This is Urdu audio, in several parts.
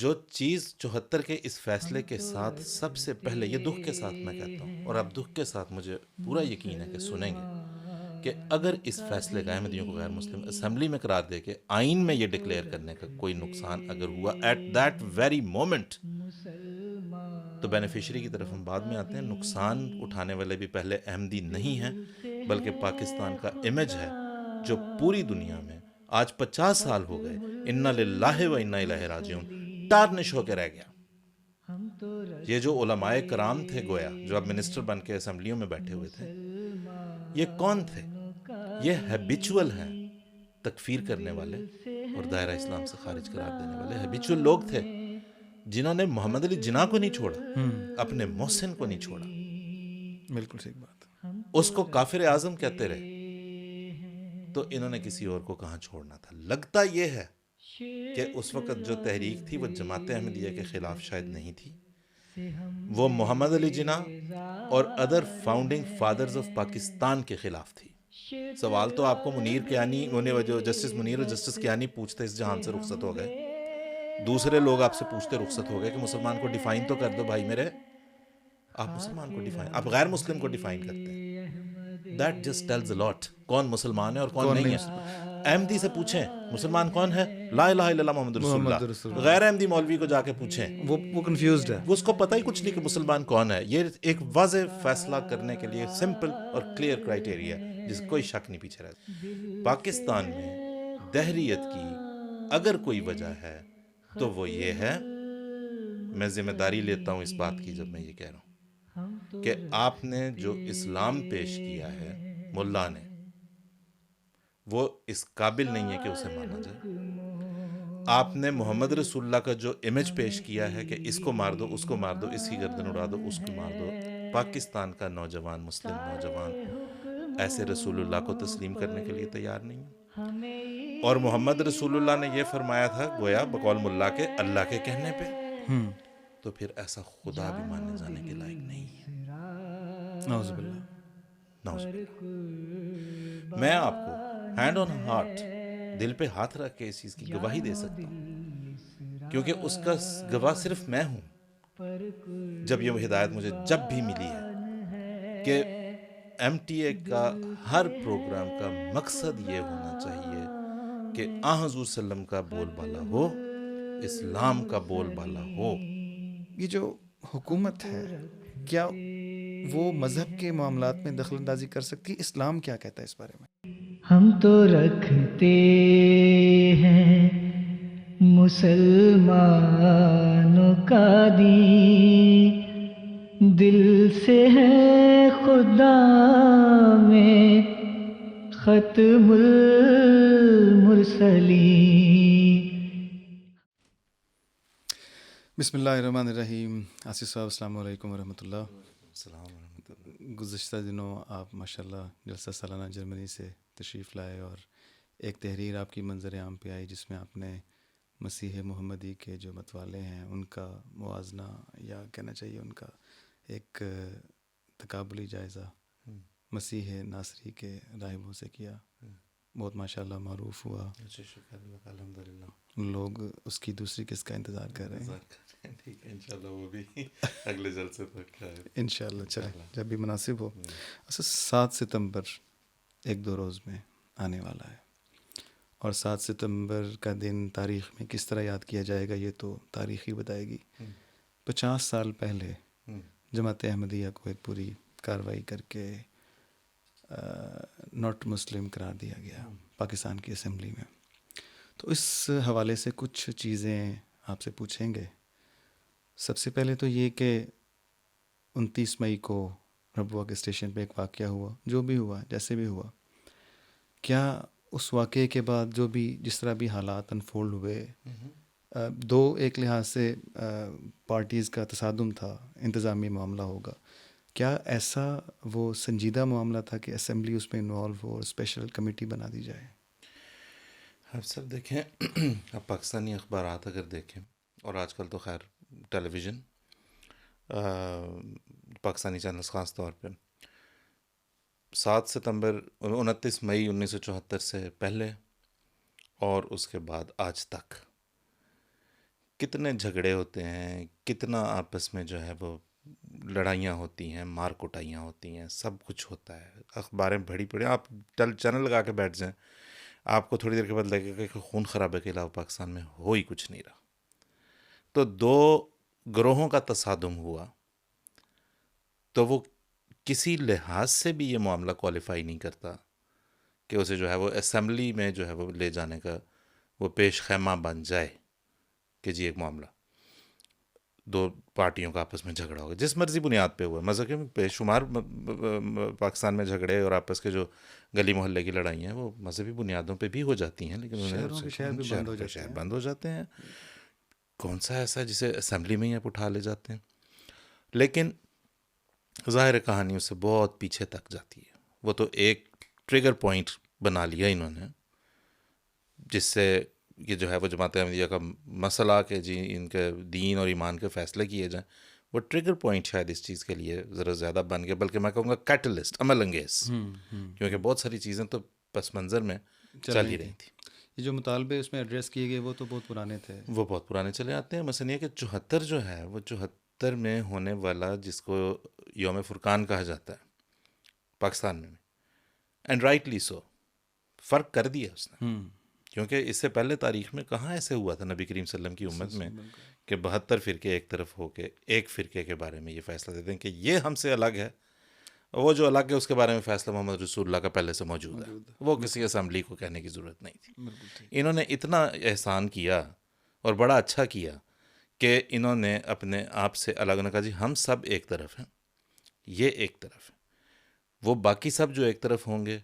جو چیز 74 کے اس فیصلے کے ساتھ سب سے پہلے، یہ دکھ کے ساتھ میں کہتا ہوں اور آپ دکھ کے ساتھ مجھے پورا یقین ہے کہ سنیں گے، کہ اگر اس فیصلے کا احمدیوں کو غیر مسلم اسمبلی میں قرار دے کے آئین میں یہ ڈکلیئر کرنے کا کوئی نقصان اگر ہوا ایٹ دیٹ ویری مومنٹ، تو بینیفیشری کی طرف ہم بعد میں آتے ہیں. نقصان اٹھانے والے بھی پہلے احمدی نہیں ہیں بلکہ پاکستان کا امیج ہے جو پوری دنیا میں آج 50 سال ہو گئے، انا للہ و انا الیہ راجعون، ٹارنش ہو کے رہ گیا. یہ جو علماء کرام تھے گویا جو اب منسٹر بن کے اسمبلیوں میں بیٹھے ہوئے تھے، یہ کون تھے؟ یہ ہیبیچول ہیں تکفیر کرنے والے اور دائرہ اسلام سے خارج قرار دینے والے ہیبیچول لوگ تھے جنہوں نے محمد علی جناح کو نہیں چھوڑا، اپنے محسن کو نہیں چھوڑا، بالکل صحیح بات. اس کو کافر اعظم کہتے رہے. تو انہوں نے کسی اور کو کہاں چھوڑنا تھا؟ لگتا یہ ہے کہ اس وقت جو تحریک تھی وہ جماعت احمدیہ کے خلاف شاید نہیں تھی، وہ محمد علی جناح اور other founding fathers of Pakistan کے خلاف تھی. سوال تو آپ کو منیر کیانی، جو جسٹس منیر اور جسٹس کیانی پوچھتے اس جہان سے رخصت ہو گئے، دوسرے لوگ آپ سے پوچھتے رخصت ہو گئے کہ مسلمان کو ڈیفائن تو کر دو بھائی میرے. آپ مسلمان کو ڈیفائن، آپ غیر مسلم کو ڈیفائن کرتے ہیں. دیٹ جسٹ ٹیلز اے لاٹ کون مسلمان ہے اور کون نہیں ہے. احمدی سے پوچھیں مسلمان کون ہے، لا الہ الا اللہ محمد رسول محمد اللہ. رسول غیر اللہ. احمدی مولوی کو جا کے پوچھیں، وہ کنفیوزڈ ہے. وہ اس کو پتہ ہی کچھ نہیں کہ مسلمان کون ہے. یہ ایک واضح فیصلہ کرنے کے لیے سمپل اور کلیئر کرائٹیریا ہے جس کوئی شک نہیں پیچھے رہتا. پاکستان میں دہریت کی اگر کوئی وجہ ہے تو وہ یہ ہے، میں ذمہ داری لیتا ہوں اس بات کی جب میں یہ کہہ رہا ہوں کہ آپ نے جو اسلام پیش کیا ہے ملا نے، وہ اس قابل نہیں ہے کہ اسے مانا جائے. آپ نے محمد رسول اللہ کا جو امیج پیش کیا ہے کہ اس کو مار دو، اس کو مار دو، اس کی گردن اڑا دو، اس کو مار دو، پاکستان کا نوجوان، مسلم نوجوان ایسے رسول اللہ کو تسلیم کرنے کے لیے تیار نہیں ہے. اور محمد رسول اللہ نے یہ فرمایا تھا گویا بقول ملا کے اللہ کے کہنے پہ، تو پھر ایسا خدا بھی ماننے جانے کے لائق نہیں ہے. نعوذ باللہ. نعوذ باللہ. میں آپ کو ہینڈ آن ہارٹ، دل پہ ہاتھ رکھ کے اس چیز کی گواہی دے سکتا ہوں کیونکہ اس کا گواہ صرف میں ہوں. جب یہ ہدایت مجھے جب بھی ملی ہے کہ ایم ٹی اے کا ہر پروگرام کا مقصد یہ ہونا چاہیے کہ حضور صلی اللہ علیہ وسلم کا بول بالا ہو، اسلام کا بول بالا ہو. یہ جو حکومت ہے کیا وہ مذہب کے معاملات میں دخل اندازی کر سکتی ہے؟ اسلام کیا کہتا ہے اس بارے میں؟ ہم تو رکھتے ہیں مسلمانوں کا دین، دل سے ہے خدا میں ختم المرسلین. بسم اللہ الرحمن الرحیم. آصف صاحب السلام علیکم ورحمۃ اللہ. السلام ورحمۃ اللہ. گزشتہ دنوں آپ ماشاءاللہ جلسہ سالانہ جرمنی سے تشریف لائے اور ایک تحریر آپ کی منظر عام پہ آئی جس میں آپ نے مسیح محمدی کے جو متوالے ہیں ان کا موازنہ یا کہنا چاہیے ان کا ایک تقابلی جائزہ مسیح ناصری کے راہبوں سے کیا. بہت ماشاءاللہ معروف ہوا. شکر اللہ کا الحمدللہ. لوگ اس کی دوسری قسط کا انتظار کر رہے ہیں. ٹھیک ہے انشاءاللہ وہ بھی اگلے جلسے تک انشاءاللہ چلیں جب بھی مناسب ہو. اصل 7 ستمبر ایک دو روز میں آنے والا ہے اور 7 ستمبر کا دن تاریخ میں کس طرح یاد کیا جائے گا یہ تو تاریخ ہی بتائے گی. 50 سال پہلے جماعت احمدیہ کو ایک پوری کارروائی کر کے ناٹ مسلم قرار دیا گیا پاکستان کی اسمبلی میں. تو اس حوالے سے کچھ چیزیں آپ سے پوچھیں گے. سب سے پہلے تو یہ کہ 29 مئی کو ربوہ کے اسٹیشن پہ ایک واقعہ ہوا، جو بھی ہوا جیسے بھی ہوا، کیا اس واقعے کے بعد جو بھی جس طرح بھی حالات انفولڈ ہوئے، دو ایک لحاظ سے پارٹیز کا تصادم تھا، انتظامی معاملہ ہوگا، کیا ایسا وہ سنجیدہ معاملہ تھا کہ اسمبلی اس میں انوالو ہو اور اسپیشل کمیٹی بنا دی جائے؟ آپ سب دیکھیں، اب پاکستانی اخبارات اگر دیکھیں اور آج کل تو خیر ٹیلی ویژن، پاکستانی چینلز خاص طور پہ 7 ستمبر 29 مئی 1974 سے پہلے اور اس کے بعد آج تک کتنے جھگڑے ہوتے ہیں، کتنا آپس میں جو ہے وہ لڑائیاں ہوتی ہیں، مار کٹائیاں ہوتی ہیں، سب کچھ ہوتا ہے. اخباریں بڑی پڑی، آپ چینل لگا کے بیٹھ جائیں، آپ کو تھوڑی دیر کے بعد لگے گا کہ خون خرابے کے علاوہ پاکستان میں ہو ہی کچھ نہیں رہا. تو دو گروہوں کا تصادم ہوا تو وہ کسی لحاظ سے بھی یہ معاملہ کوالیفائی نہیں کرتا کہ اسے جو ہے وہ اسمبلی میں جو ہے وہ لے جانے کا وہ پیش خیمہ بن جائے کہ جی ایک معاملہ دو پارٹیوں کا آپس میں جھگڑا ہوگا، جس مرضی بنیاد پہ ہوا. مذہب کے بے شمار پاکستان میں جھگڑے اور آپس کے جو گلی محلے کی لڑائیاں ہیں وہ مذہبی بنیادوں پہ بھی ہو جاتی ہیں، لیکن شہروں کے شہر بھی بند ہو جاتے شہر ہیں. بند ہو جاتے ہیں. کون سا ایسا جسے اسمبلی میں ہی آپ اٹھا لے جاتے ہیں. لیکن ظاہر کہانی اس سے بہت پیچھے تک جاتی ہے. وہ تو ایک ٹریگر پوائنٹ بنا لیا انہوں نے جس سے یہ جو ہے وہ جماعت احمدیہ کا مسئلہ کہ جی ان کے دین اور ایمان کے فیصلے کیے جائیں، وہ ٹریگر پوائنٹ شاید اس چیز کے لیے ذرا زیادہ بن گیا، بلکہ میں کہوں گا کیٹلسٹ، عمل انگیز، کیونکہ بہت ساری چیزیں تو پس منظر میں چل ہی رہی تھیں. یہ جو مطالبے اس میں ایڈریس کیے گئے وہ تو بہت پرانے تھے، وہ بہت پرانے چلے آتے ہیں. مثلا یہ کہ 74 جو ہے وہ 74 میں ہونے والا جس کو یوم فرقان کہا جاتا ہے پاکستان میں، اینڈ رائٹلی سو، فرق کر دیا اس نے. کیونکہ اس سے پہلے تاریخ میں کہاں ایسے ہوا تھا نبی کریم صلی اللہ علیہ وسلم کی امت میں کہ 72 فرقے ایک طرف ہو کے ایک فرقے کے بارے میں یہ فیصلہ دیتے ہیں کہ یہ ہم سے الگ ہے، وہ جو الگ ہے اس کے بارے میں فیصلہ محمد رسول اللہ کا پہلے سے موجود ہے. وہ کسی اسمبلی کو کہنے کی ضرورت نہیں تھی. انہوں نے اتنا احسان کیا اور بڑا اچھا کیا کہ انہوں نے اپنے آپ سے الگ نے کہا جی ہم سب ایک طرف ہیں، یہ ایک طرف ہے، وہ باقی سب جو ایک طرف ہوں گے،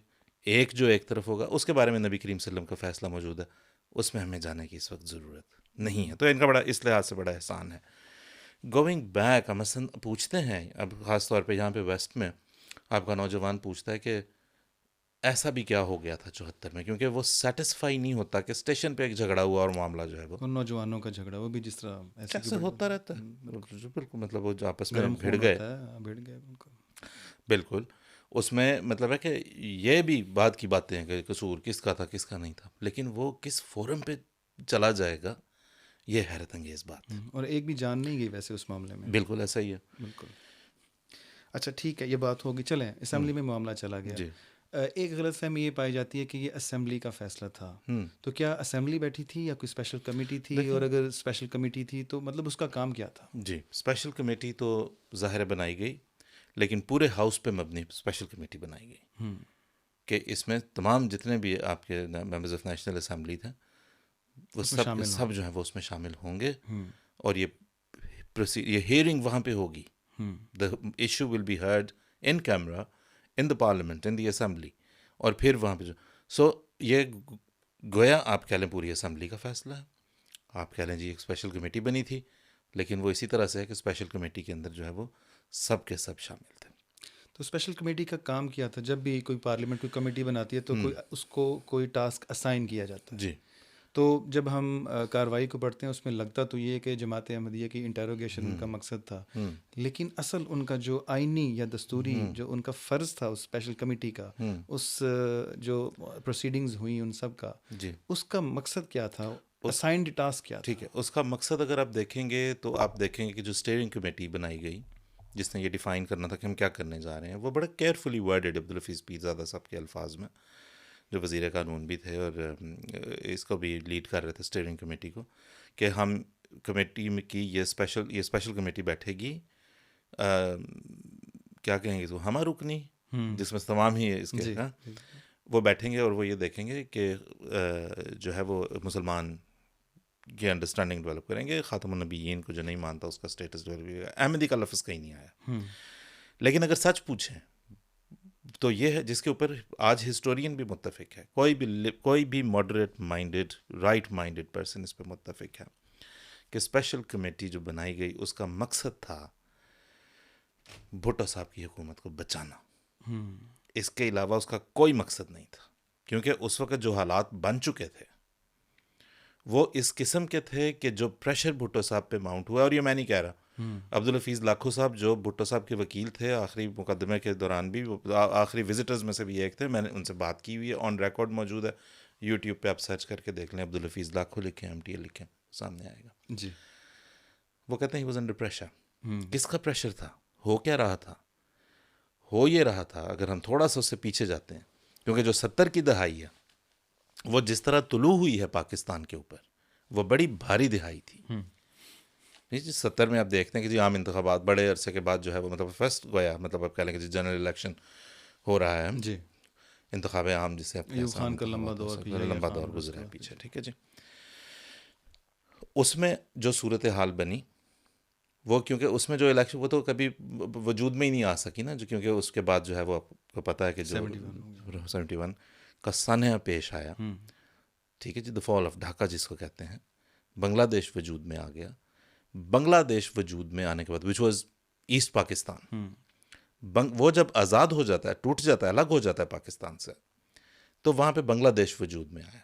ایک جو ایک طرف ہوگا اس کے بارے میں نبی کریم صلی اللہ علیہ وسلم کا فیصلہ موجود ہے، اس میں ہمیں جانے کی اس وقت ضرورت نہیں ہے. تو ان کا بڑا اس لحاظ سے بڑا احسان ہے. گوئنگ بیک مثلاً پوچھتے ہیں اب خاص طور پہ یہاں پہ ویسٹ میں آپ کا نوجوان پوچھتا ہے کہ ایسا بھی کیا ہو گیا تھا 74 میں، کیونکہ وہ سیٹسفائی نہیں ہوتا کہ اسٹیشن پہ ایک جھگڑا ہوا اور معاملہ جو ہے وہ ان نوجوانوں کا جھگڑا وہ بھی جس طرح ایسے کیسے ہوتا رہتا ہے. بالکل مطلب وہ جو آپس میں گرم بھڑ خون گئے، ہوتا ہے، بھڑ گئے بالکل. بالکل اس میں مطلب ہے کہ یہ بھی بات کی باتیں ہیں کہ قصور کس کا تھا کس کا نہیں تھا، لیکن وہ کس فورم پہ چلا جائے گا یہ حیرت انگیز بات ہے. اور ایک بھی جان نہیں گئی ویسے اس معاملے میں. بالکل ایسا ہی ہے. بالکل. اچھا ٹھیک ہے، یہ بات ہوگی. چلیں اسمبلی میں معاملہ چلا گیا. جی ایک غلط فہمی یہ پائی جاتی ہے کہ یہ اسمبلی کا فیصلہ تھا. تو کیا اسمبلی بیٹھی تھی یا کوئی اسپیشل کمیٹی تھی؟ اور اگر اسپیشل کمیٹی تھی تو مطلب اس کا کام کیا تھا؟ جی اسپیشل کمیٹی تو ظاہر بنائی گئی، لیکن پورے ہاؤس پہ مبنی اسپیشل کمیٹی بنائی گئی کہ اس میں تمام جتنے بھی آپ کے ممبرز آف نیشنل اسمبلی تھے وہ سب جو ہیں وہ اس میں شامل ہوں گے، اور یہ ہیئرنگ وہاں پہ ہوگی. The issue will be heard in camera in the parliament in the assembly، اور پھر وہاں پہ یہ گویا آپ کہہ لیں پوری اسمبلی کا فیصلہ ہے. آپ کہہ لیں جی ایک اسپیشل کمیٹی بنی تھی، لیکن وہ اسی طرح سے ہے کہ اسپیشل کمیٹی کے اندر جو ہے وہ سب کے سب شامل تھے. تو اسپیشل کمیٹی کا کام کیا تھا؟ جب بھی کوئی پارلیمنٹ کوئی کمیٹی بناتی ہے تو اس کو کوئی ٹاسک اسائن کیا جاتا ہے. جی تو جب ہم کارروائی کو پڑھتے ہیں اس میں لگتا تو یہ کہ جماعت احمدیہ کی انٹیروگیشن کا مقصد تھا، لیکن اصل ان کا جو آئینی یا دستوری جو ان کا فرض تھا اس اسپیشل کمیٹی کا، اس جو پروسیڈنگز ہوئیں ان سب کا، جی اس کا مقصد کیا تھا؟ اسائنڈ ٹاسک کیا تھا؟ ٹھیک ہے، اس کا مقصد اگر آپ دیکھیں گے تو آپ دیکھیں گے کہ جو اسٹیئرنگ کمیٹی بنائی گئی جس نے یہ ڈیفائن کرنا تھا کہ ہم کیا کرنے جا رہے ہیں، وہ بڑا کیئرفلی ورڈڈ عبدالحفیظ پیرزادہ صاحب کے الفاظ میں، جو وزیر قانون بھی تھے اور اس کو بھی لیڈ کر رہے تھے اسٹیئرنگ کمیٹی کو، کہ ہم کمیٹی کی یہ اسپیشل کمیٹی بیٹھے گی، کیا کہیں گے تو ہمہ رکنی، جس میں تمام ہی اس کے وہ بیٹھیں گے اور وہ یہ دیکھیں گے کہ جو ہے وہ مسلمان کی انڈرسٹینڈنگ ڈیولپ کریں گے. خاتم النبیین کو جو نہیں مانتا اس کا اسٹیٹس ڈیولپ، احمدی کا لفظ کہیں نہیں آیا. لیکن اگر سچ پوچھیں تو یہ ہے جس کے اوپر آج ہسٹورین بھی متفق ہے، کوئی بھی moderate minded right minded person اس پہ متفق ہے کہ اسپیشل کمیٹی جو بنائی گئی اس کا مقصد تھا بھٹو صاحب کی حکومت کو بچانا. اس کے علاوہ اس کا کوئی مقصد نہیں تھا، کیونکہ اس وقت جو حالات بن چکے تھے وہ اس قسم کے تھے کہ جو پریشر بھٹو صاحب پہ ماؤنٹ ہوا، اور یہ میں نہیں کہہ رہا، عبدالحفیظ لاکھو صاحب جو بھٹو صاحب کے وکیل تھے آخری مقدمے کے دوران بھی، آخری وزٹرز میں سے بھی ایک تھے، میں نے ان سے بات کی ہوئی ہے، آن ریکارڈ موجود ہے، یوٹیوب پہ آپ سرچ کر کے دیکھ لیں، عبدالحفیظ لاکھو لکھیں، MTA لکھیں، سامنے آئے گا. جی. وہ کہتے ہیں ہی واز انڈر پریشر. کس کا پریشر تھا؟ ہو کیا رہا تھا؟ ہو یہ رہا تھا، اگر ہم تھوڑا سا اس سے پیچھے جاتے ہیں، کیونکہ جو 70 کی دہائی ہے وہ جس طرح طلوع ہوئی ہے پاکستان کے اوپر، وہ بڑی بھاری دہائی تھی. 70 میں آپ دیکھتے ہیں کہ جی عام انتخابات بڑے عرصے کے بعد جو ہے وہ مطلب فرسٹ گویا، مطلب آپ کہہ لیں کہ جی جنرل الیکشن ہو رہا ہے. جی. انتخاب عام جسے آپ ایوب خان کا لمبا دور گزرا ہے پیچھے. ٹھیک ہے جی. اس میں جو صورتحال بنی وہ، کیونکہ اس میں جو الیکشن وہ تو کبھی وجود میں ہی نہیں آ سکی نا، جو کیونکہ اس کے بعد جو ہے وہ آپ کو پتہ ہے کہ جو 71 کا سانحہ پیش آیا. ٹھیک ہے جی. دا فال آف ڈھاکہ جس کو کہتے ہیں. بنگلہ دیش وجود میں آ گیا. بنگلہ دیش وجود میں آنے کے بعد وچ واز ایسٹ پاکستان، وہ جب آزاد ہو جاتا ہے، ٹوٹ جاتا ہے، الگ ہو جاتا ہے پاکستان سے، تو وہاں پہ بنگلہ دیش وجود میں آیا.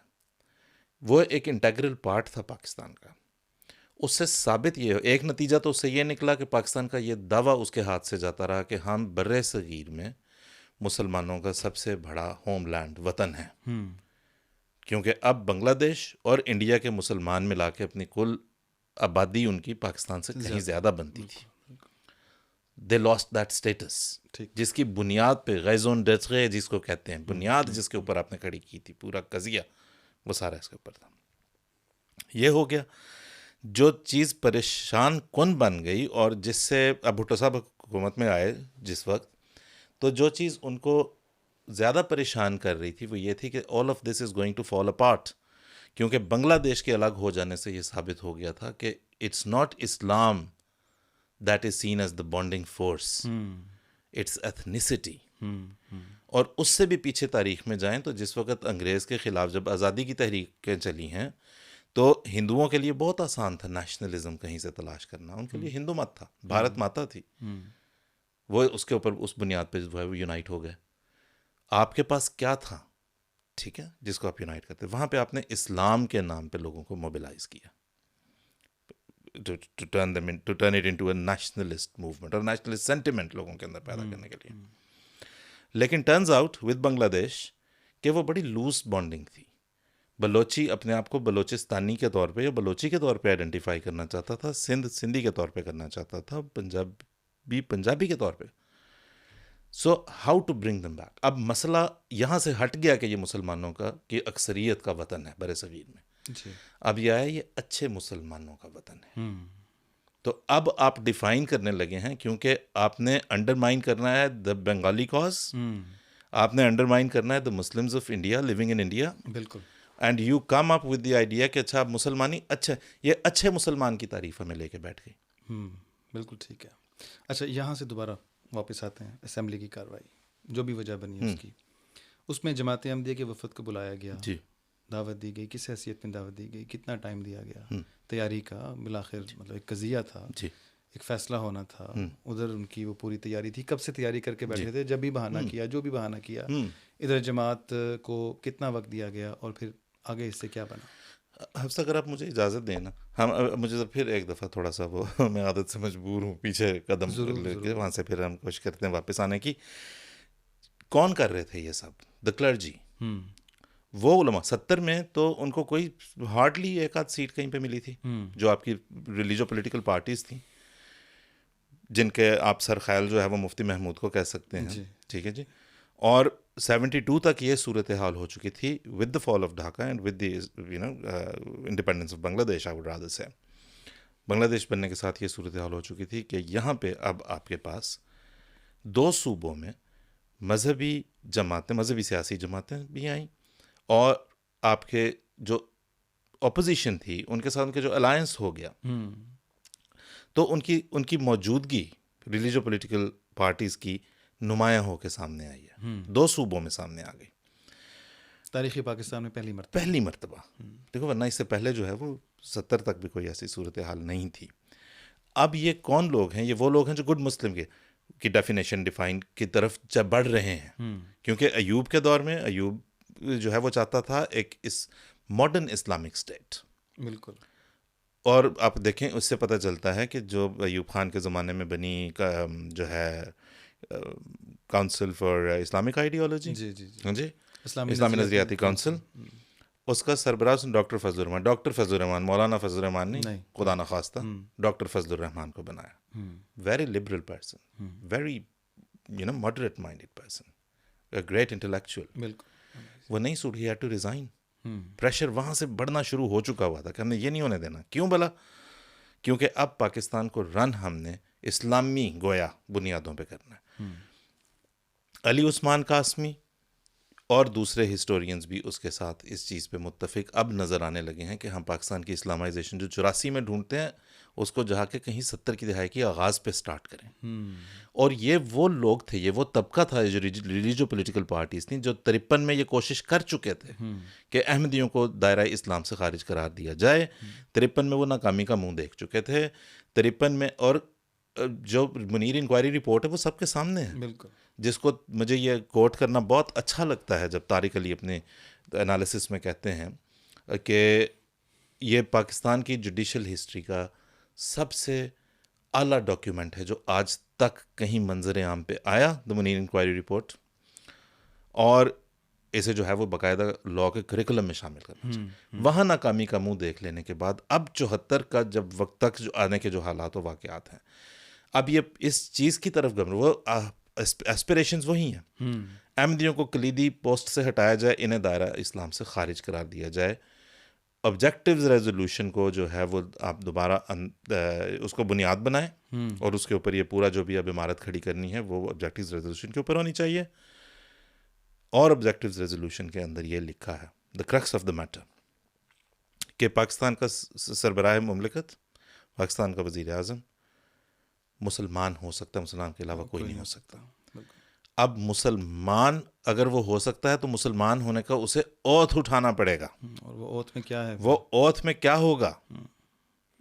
وہ ایک انٹیگرل پارٹ تھا پاکستان کا. اس سے ثابت یہ ایک نتیجہ تو اس سے یہ نکلا کہ پاکستان کا یہ دعویٰ اس کے ہاتھ سے جاتا رہا کہ ہم بر صغیر میں مسلمانوں کا سب سے بڑا ہوم لینڈ وطن ہے، کیونکہ اب بنگلہ دیش اور انڈیا کے مسلمان ملا کے اپنی کل آبادی ان کی پاکستان سے کہیں زیادہ بنتی تھی. دے لاسٹ دیٹ اسٹیٹس، جس کی بنیاد پہ غیزون ڈچغے جس کو کہتے ہیں، بنیاد جس کے اوپر آپ نے کھڑی کی تھی، پورا قضیہ وہ سارا اس کے اوپر تھا. یہ ہو گیا. جو چیز پریشان کن بن گئی اور جس سے اب بھٹو صاحب حکومت میں آئے جس وقت، تو جو چیز ان کو زیادہ پریشان کر رہی تھی وہ یہ تھی کہ all of this is going to fall apart. کیونکہ بنگلہ دیش کے الگ ہو جانے سے یہ ثابت ہو گیا تھا کہ it's not Islam that is seen as the bonding force, it's ethnicity. اور اس سے بھی پیچھے تاریخ میں جائیں تو جس وقت انگریز کے خلاف جب آزادی کی تحریکیں چلی ہیں تو ہندوؤں کے لیے بہت آسان تھا نیشنلزم کہیں سے تلاش کرنا. ان کے لیے ہندو مت تھا، بھارت ماتا تھی، وہ اس کے اوپر اس بنیاد پہ جو ہے وہ یونائٹ ہو گئے. آپ کے پاس کیا تھا، ٹھیک ہے، جس کو آپ یونائٹ کرتے، وہاں پہ آپ نے اسلام کے نام پہ لوگوں کو موبلائز کیا to turn it into a nationalist movement اور nationalist sentiment لوگوں کے اندر پیدا کرنے کے لیے. لیکن ٹرنز آؤٹ ود بنگلہ دیش کہ وہ بڑی لوز بانڈنگ تھی. بلوچی اپنے آپ کو بلوچستانی کے طور پہ یا بلوچی کے طور پہ آئیڈینٹیفائی کرنا چاہتا تھا، سندھی کے طور پہ کرنا چاہتا تھا، پنجابی کے طور پہ. So how to bring them back. اب مسئلہ یہاں سے ہٹ گیا کہ یہ مسلمانوں کا کی اکثریت کا وطن ہے بر صغیر میں. اب یہ ہے یہ اچھے مسلمانوں کا وطن ہے. تو اب آپ ڈیفائن کرنے لگے ہیں، کیونکہ آپ نے انڈرمائن کرنا ہے دا بنگالی کاز، آپ نے انڈرمائن کرنا ہے the Muslims of India living in India. بالکل. And you come up with the idea کہ اچھا مسلمانی اچھا، یہ اچھے مسلمان کی تعریف ہمیں لے کے بیٹھ گئی. بالکل ٹھیک ہے. اچھا یہاں سے دوبارہ واپس آتے ہیں اسمبلی کی کارروائی، جو بھی وجہ بنی ہے اس کی. اس میں جماعت احمدیہ کے وفد کو بلایا گیا، جی، دعوت دی گئی، کس حیثیت میں دعوت دی گئی، کتنا ٹائم دیا گیا تیاری کا، بالآخر مطلب ایک قضیہ تھا، ایک فیصلہ ہونا تھا. ادھر ان کی وہ پوری تیاری تھی، کب سے تیاری کر کے بیٹھے تھے، جب بھی بہانہ کیا، جو بھی بہانہ کیا. ادھر جماعت کو کتنا وقت دیا گیا اور پھر آگے اس سے کیا بنا؟ حفصہ اگر آپ مجھے اجازت دیں نا، مجھے پھر ایک دفعہ تھوڑا سا وہ میں عادت سے مجبور ہوں پیچھے قدم لے کے، وہاں سے پھر ہم کوشش کرتے ہیں واپس آنے کی. کون کر رہے تھے یہ سب؟ دا کلرجی. وہ علماء 70 میں تو ان کو کوئی ہارڈلی ایک آدھ سیٹ کہیں پہ ملی تھی، جو آپ کی ریلیجو پولیٹیکل پارٹیز تھیں، جن کے آپ سر خیال جو ہے وہ مفتی محمود کو کہہ سکتے ہیں. ٹھیک ہے جی. اور 72 تک یہ صورتحال ہو چکی تھی with the fall of Dhaka and with the independence of Bangladesh. I would rather سے بنگلہ دیش بننے کے ساتھ یہ صورتحال ہو چکی تھی کہ یہاں پہ اب آپ کے پاس 2 صوبوں میں مذہبی جماعتیں، مذہبی سیاسی جماعتیں بھی آئیں، اور آپ کے جو اپوزیشن تھی ان کے ساتھ ان کے جو الائنس ہو گیا، تو ان کی موجودگی ریلیجو پولیٹیکل پارٹیز کی نمایاں ہو کے سامنے آئی ہے. 2 صوبوں میں سامنے آ گئی تاریخی پاکستان میں پہلی مرتبہ. دیکھو ورنہ اس سے پہلے جو ہے وہ 70 تک بھی کوئی ایسی صورتحال نہیں تھی. اب یہ کون لوگ ہیں؟ یہ وہ لوگ ہیں جو گڈ مسلم کی ڈیفینیشن ڈیفائن کی طرف بڑھ رہے ہیں. کیونکہ ایوب کے دور میں ایوب جو ہے وہ چاہتا تھا ایک ماڈرن اسلامک اسٹیٹ. بالکل. اور آپ دیکھیں اس سے پتہ چلتا ہے کہ جو ایوب خان کے زمانے میں بنی جو ہے کاؤنسل فار اسلامک آئیڈیالوجی، جی اسلامی نظریاتی کاؤنسل، اس کا سربراہ ڈاکٹر فضل الرحمان، مولانا فضل الرحمان نہیں، خدا نخواستہ ڈاکٹر فضل الرحمان کو بنایا. Very liberal person, very moderate minded person, great intellectual. بالکل وہ نہیں suit, he had to resign. Pressure وہاں سے بڑھنا شروع ہو چکا ہوا تھا کہ ہم نے یہ نہیں ہونے دینا. کیوں بلا؟ کیونکہ اب پاکستان کو رن ہم نے اسلامی گویا بنیادوں پہ کرنا ہے. علی عثمان قاسمی اور دوسرے ہسٹورینز بھی اس کے ساتھ اس چیز پہ متفق اب نظر آنے لگے ہیں کہ ہم پاکستان کی اسلامائزیشن جو 84 میں ڈھونڈتے ہیں اس کو جہاں کے کہیں 70 کی دہائی کی آغاز پہ سٹارٹ کریں. اور یہ وہ لوگ تھے، یہ وہ طبقہ تھا، جو ریلیجو پولیٹیکل پارٹیز تھیں، جو 53 میں یہ کوشش کر چکے تھے کہ احمدیوں کو دائرہ اسلام سے خارج قرار دیا جائے. 53 میں وہ ناکامی کا منہ دیکھ چکے تھے. 53 میں، اور جو منیر انکوائری رپورٹ ہے وہ سب کے سامنے ہے. بالکل. جس کو مجھے یہ کوٹ کرنا بہت اچھا لگتا ہے جب طارق علی اپنے انالیسس میں کہتے ہیں کہ یہ پاکستان کی جوڈیشل ہسٹری کا سب سے اعلیٰ ڈاکیومنٹ ہے جو آج تک کہیں منظر عام پہ آیا، دا منیر انکوائری رپورٹ، اور اسے جو ہے وہ باقاعدہ لاء کے کریکولم میں شامل کرنا چاہیے. وہاں ناکامی کا منہ دیکھ لینے کے بعد اب 74 کا جب وقت تک جو آنے کے جو حالات و واقعات ہیں، اب یہ اس چیز کی طرف گمر، وہ ایسپریشنز وہی ہیں. احمدیوں کو کلیدی پوسٹ سے ہٹایا جائے، انہیں دائرہ اسلام سے خارج قرار دیا جائے. آبجیکٹیوز ریزولوشن کو جو ہے وہ آپ دوبارہ اس کو بنیاد بنائیں، اور اس کے اوپر یہ پورا جو بھی اب عمارت کھڑی کرنی ہے وہ آبجیکٹیوز ریزولوشن کے اوپر ہونی چاہیے. اور آبجیکٹیوز ریزولوشن کے اندر یہ لکھا ہے، the crux of the matter, کہ پاکستان کا سربراہ مملکت، پاکستان کا وزیر اعظم مسلمان ہو سکتا ہے، مسلمان کے علاوہ کوئی نہیں ہو سکتا. اب مسلمان اگر وہ ہو سکتا ہے تو مسلمان ہونے کا اسے اوتھ اٹھانا پڑے گا. اور وہ اوتھ میں کیا ہے، وہ اوتھ میں کیا ہوگا،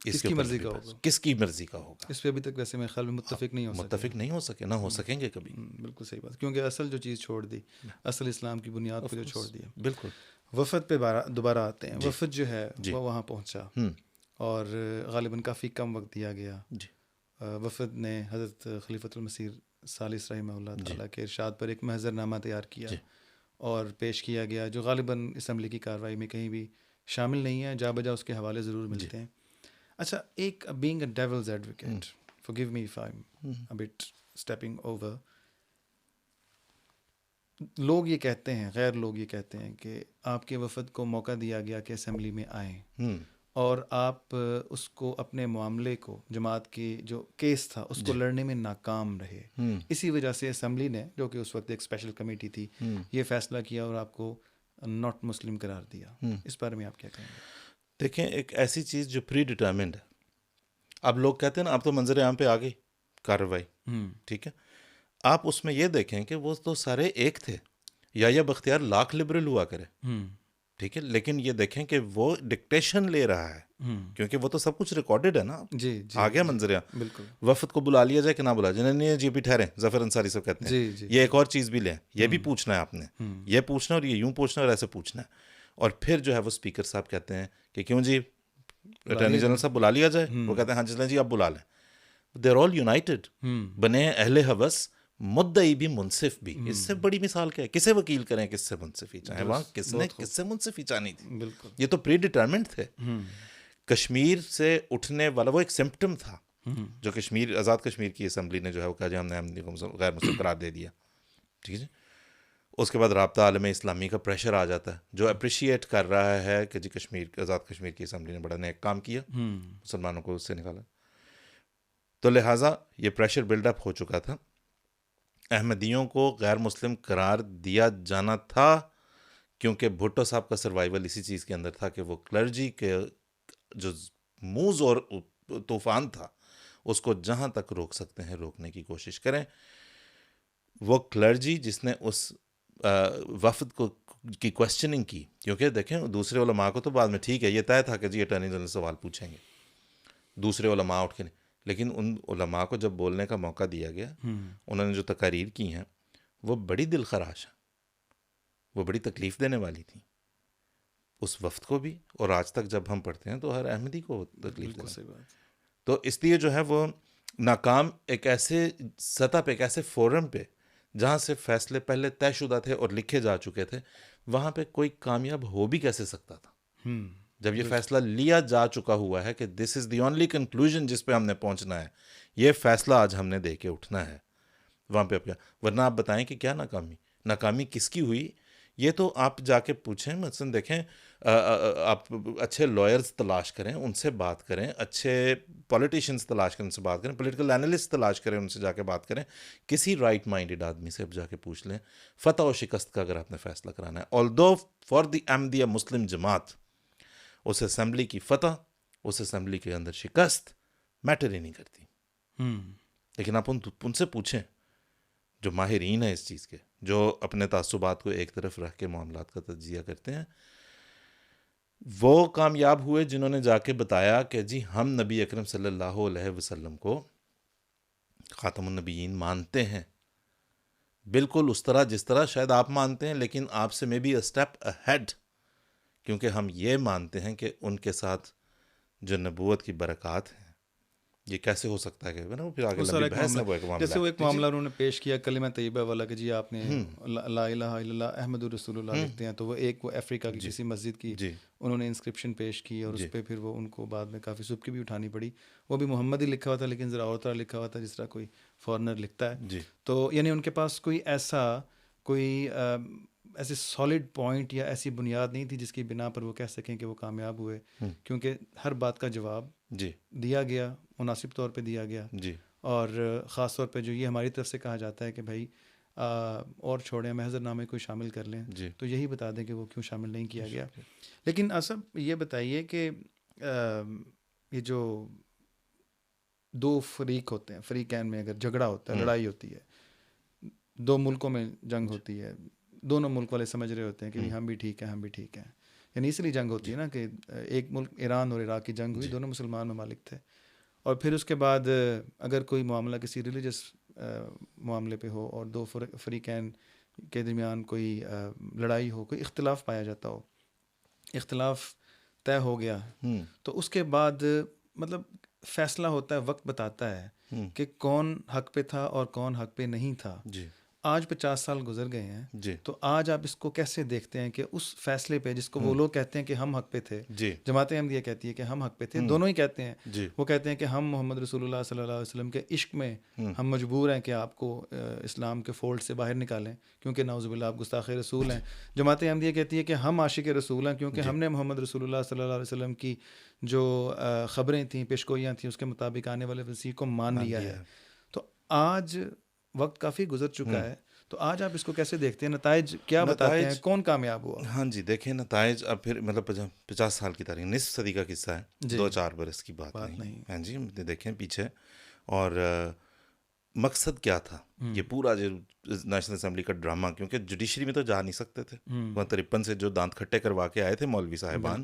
کس کی مرضی کا ہوگا، کس کی مرضی کا ہوگا. اس پہ ابھی تک ویسے میں خیال میں متفق نہیں ہو سکے، نہ ہو سکیں گے کبھی. بالکل صحیح بات، کیونکہ اصل جو چیز چھوڑ دی، اصل اسلام کی بنیاد کو جو چھوڑ دیا. بالکل. وفد پہ دوبارہ آتے ہیں. وفد جو ہے وہ وہاں پہنچا اور غالباً کافی کم وقت دیا گیا. وفد نے حضرت خلیفۃ المسیح ثالث رحمہ اللہ تعالیٰ کے ارشاد پر ایک محضر نامہ تیار کیا اور پیش کیا گیا، جو غالباً اسمبلی کی کارروائی میں کہیں بھی شامل نہیں ہے. جا بجا اس کے حوالے ضرور ملتے ہیں. اچھا، ایک being a devil's advocate, forgive me if I'm a bit stepping over، لوگ یہ کہتے ہیں، غیر لوگ یہ کہتے ہیں کہ آپ کے وفد کو موقع دیا گیا کہ اسمبلی میں آئیں، اور آپ اس کو اپنے معاملے کو، جماعت کی جو کیس تھا اس کو لڑنے میں ناکام رہے. اسی وجہ سے اسمبلی نے، جو کہ اس وقت ایک اسپیشل کمیٹی تھی، یہ فیصلہ کیا اور آپ کو ناٹ مسلم قرار دیا. اس بارے میں آپ کیا کہیں گے؟ دیکھیں، ایک ایسی چیز جو پری ڈٹرمنڈ ہے. اب لوگ کہتے ہیں نا، آپ تو منظر عام پہ آ گئی کارروائی، ٹھیک ہے، آپ اس میں یہ دیکھیں کہ وہ تو سارے ایک تھے. یا بختیار لاکھ لبرل ہوا کرے، ٹھیک ہے، لیکن یہ دیکھیں کہ وہ ڈکٹیشن لے رہا ہے، کیونکہ وہ تو سب کچھ ریکارڈڈ ہے نا. آ گیا منظر عام. بالکل. وفد کو بلا لیا جائے کہ نہ بلا جائے، نہیں جی بھی ٹھہریں، ظفر انصاری صاحب کہتے ہیں یہ ایک اور چیز بھی لیں، یہ بھی پوچھنا ہے آپ نے، یہ پوچھنا اور یہ یوں پوچھنا اور ایسے پوچھنا ہے. اور پھر جو ہے وہ اسپیکر صاحب کہتے ہیں کہ کیوں جی اٹارنی جنرل صاحب بلا لیا جائے. وہ کہتے ہیں ہاں جی آپ بلا لیں. دے آر آل یونائٹڈ، بنے اہل ہوس، مدعی بھی منصف بھی. اس سے بڑی مثال کیا ہے؟ کسے وکیل کریں، کس سے منصفی چاہیں، وہاں کس نے کس سے منصفی چاہنی تھی. بالکل. یہ تو پری ڈٹرمنٹ تھے. کشمیر سے اٹھنے والا وہ ایک سمپٹم تھا جو کشمیر، آزاد کشمیر کی اسمبلی نے جو ہے وہ کہا جی ہم نے احمدی کو غیر مسلم قرار دے دیا، ٹھیک ہے. اس کے بعد رابطہ عالم اسلامی کا پریشر آ جاتا ہے، جو اپریشیٹ کر رہا ہے کہ جی کشمیر، آزاد کشمیر کی اسمبلی نے بڑا نیک کام کیا، مسلمانوں کو اس سے نکالا. تو لہٰذا یہ پریشر بلڈ اپ ہو چکا تھا. احمدیوں کو غیر مسلم قرار دیا جانا تھا کیونکہ بھٹو صاحب کا سروائیول اسی چیز کے اندر تھا کہ وہ کلرجی کے جو موز اور طوفان تھا اس کو جہاں تک روک سکتے ہیں روکنے کی کوشش کریں. وہ کلرجی جس نے اس وفد کو کی کوشچننگ کی، کیونکہ دیکھیں دوسرے علماء کو تو بعد میں ٹھیک ہے یہ طے تھا کہ جی اٹارنی جنرل سوال پوچھیں گے، دوسرے علماء اٹھ کے نہیں، لیکن ان علماء کو جب بولنے کا موقع دیا گیا، انہوں نے جو تقاریر کی ہیں وہ بڑی دل خراش ہیں، وہ بڑی تکلیف دینے والی تھیں اس وفد کو بھی، اور آج تک جب ہم پڑھتے ہیں تو ہر احمدی کو تکلیف دینے. تو اس لیے جو ہے وہ ناکام ایک ایسے سطح پہ، ایک ایسے فورم پہ جہاں سے فیصلے پہلے طے شدہ تھے اور لکھے جا چکے تھے، وہاں پہ کوئی کامیاب ہو بھی کیسے سکتا تھا ہوں جب یہ فیصلہ لیا جا چکا ہوا ہے کہ دس از دی اونلی کنکلوژن جس پہ ہم نے پہنچنا ہے, یہ فیصلہ آج ہم نے دے کے اٹھنا ہے. وہاں پہ کیا, ورنہ آپ بتائیں کہ کیا ناکامی کس کی ہوئی. یہ تو آپ جا کے پوچھیں, مثلاً دیکھیں آپ اچھے لائرز تلاش کریں, ان سے بات کریں, اچھے پولیٹیشینس تلاش کریں, ان سے بات کریں, پولیٹیکل اینالسٹ تلاش کریں, ان سے جا کے بات کریں, کسی رائٹ مائنڈیڈ آدمی سے اب جا کے پوچھ لیں فتح و شکست کا اگر آپ نے فیصلہ کرانا ہے. آلدو فار دی احمدیہ مسلم جماعت اس اسمبلی کی فتح, اس اسمبلی کے اندر شکست میٹر ہی نہیں کرتی. لیکن آپ ان سے پوچھیں جو ماہرین ہیں اس چیز کے, جو اپنے تعصبات کو ایک طرف رکھ کے معاملات کا تجزیہ کرتے ہیں, وہ کامیاب ہوئے جنہوں نے جا کے بتایا کہ جی ہم نبی اکرم صلی اللہ علیہ وسلم کو خاتم النبیین مانتے ہیں, بالکل اس طرح جس طرح شاید آپ مانتے ہیں, لیکن آپ سے میں بھی اسٹیپ اہیڈ, کیونکہ ہم یہ مانتے ہیں کہ ان کے ساتھ جو نبوت کی برکات ہیں یہ کیسے ہو سکتا ہے کہ پھر آگے لمبی بحث ہے. وہ ایک معاملہ جیسے وہ ایک معاملہ انہوں نے پیش کیا کلمہ طیبہ والا کہ جی آپ نے لا الہ الا اللہ احمد رسول اللہ لکھتے ہیں, تو وہ افریقہ کی کسی مسجد کی انہوں نے انسکرپشن پیش کی, اور اس پہ پھر وہ ان کو بعد میں کافی سبکی بھی اٹھانی پڑی. وہ بھی محمد ہی لکھا ہوا تھا لیکن ذرا اور طرح لکھا ہوا تھا جس طرح کوئی فارنر لکھتا ہے. تو یعنی ان کے پاس کوئی ایسے سالڈ پوائنٹ یا ایسی بنیاد نہیں تھی جس کی بنا پر وہ کہہ سکیں کہ وہ کامیاب ہوئے, کیونکہ ہر بات کا جواب دیا گیا, مناسب طور پہ دیا گیا. اور خاص طور پہ جو یہ ہماری طرف سے کہا جاتا ہے کہ بھائی اور چھوڑیں, محضر نامے کو شامل کر لیں, تو یہی بتا دیں کہ وہ کیوں شامل نہیں کیا گیا. لیکن اصل یہ بتائیے کہ یہ جو دو فریق ہوتے ہیں, فریقین میں اگر جھگڑا ہوتا ہے, لڑائی ہوتی ہے, دو ملکوں میں جنگ ہوتی ہے, دونوں ملک والے سمجھ رہے ہوتے ہیں کہ ہم بھی ٹھیک ہیں, ہم بھی ٹھیک ہیں, یعنی اس لیے جنگ ہوتی ہے نا کہ ایک ملک ایران اور عراق کی جنگ ہوئی, دونوں مسلمان ممالک تھے, اور پھر اس کے بعد اگر کوئی معاملہ کسی ریلیجس معاملے پہ ہو اور دو فریقین کے درمیان کوئی لڑائی ہو, کوئی اختلاف پایا جاتا ہو, اختلاف طے ہو گیا, تو اس کے بعد مطلب فیصلہ ہوتا ہے, وقت بتاتا ہے کہ کون حق پہ تھا اور کون حق پہ نہیں تھا. آج 50 سال گزر گئے ہیں, تو آج آپ اس کو کیسے دیکھتے ہیں کہ اس فیصلے پہ جس کو وہ لوگ کہتے ہیں کہ ہم حق پہ تھے, جماعت احمدیہ کہتی ہے کہ ہم حق پہ تھے, دونوں ہی کہتے ہیں, وہ کہتے ہیں کہ ہم محمد رسول اللہ صلی اللہ علیہ وسلم کے عشق میں ہم مجبور ہیں کہ آپ کو اسلام کے فولڈ سے باہر نکالیں کیونکہ نعوذ باللہ آپ گستاخ رسول ہیں. جماعت احمدیہ کہتی ہے کہ ہم عاشق رسول ہیں کیونکہ ہم نے محمد رسول اللہ صلی اللہ علیہ وسلم کی جو خبریں تھیں, پیشگوئیاں تھیں, اس کے مطابق آنے والے وسیع کو مان لیا ہے. تو آج وقت کافی گزر چکا ہے, تو آج آپ اس کو کیسے دیکھتے ہیں, نتائج کیا بتاتے ہیں, کون کامیاب ہوا؟ ہاں جی, دیکھیں نتائج اب پھر مطلب 50 سال کی تاریخ, نصف صدی کا قصہ ہے, 2-4 برس کی بات نہیں. ہاں جی, دیکھیں پیچھے, اور مقصد کیا تھا یہ پورا جو نیشنل اسمبلی کا ڈرامہ, کیونکہ جوڈیشری میں تو جا نہیں سکتے تھے, 53 سے جو دانت کھٹے کروا کے آئے تھے مولوی صاحبان,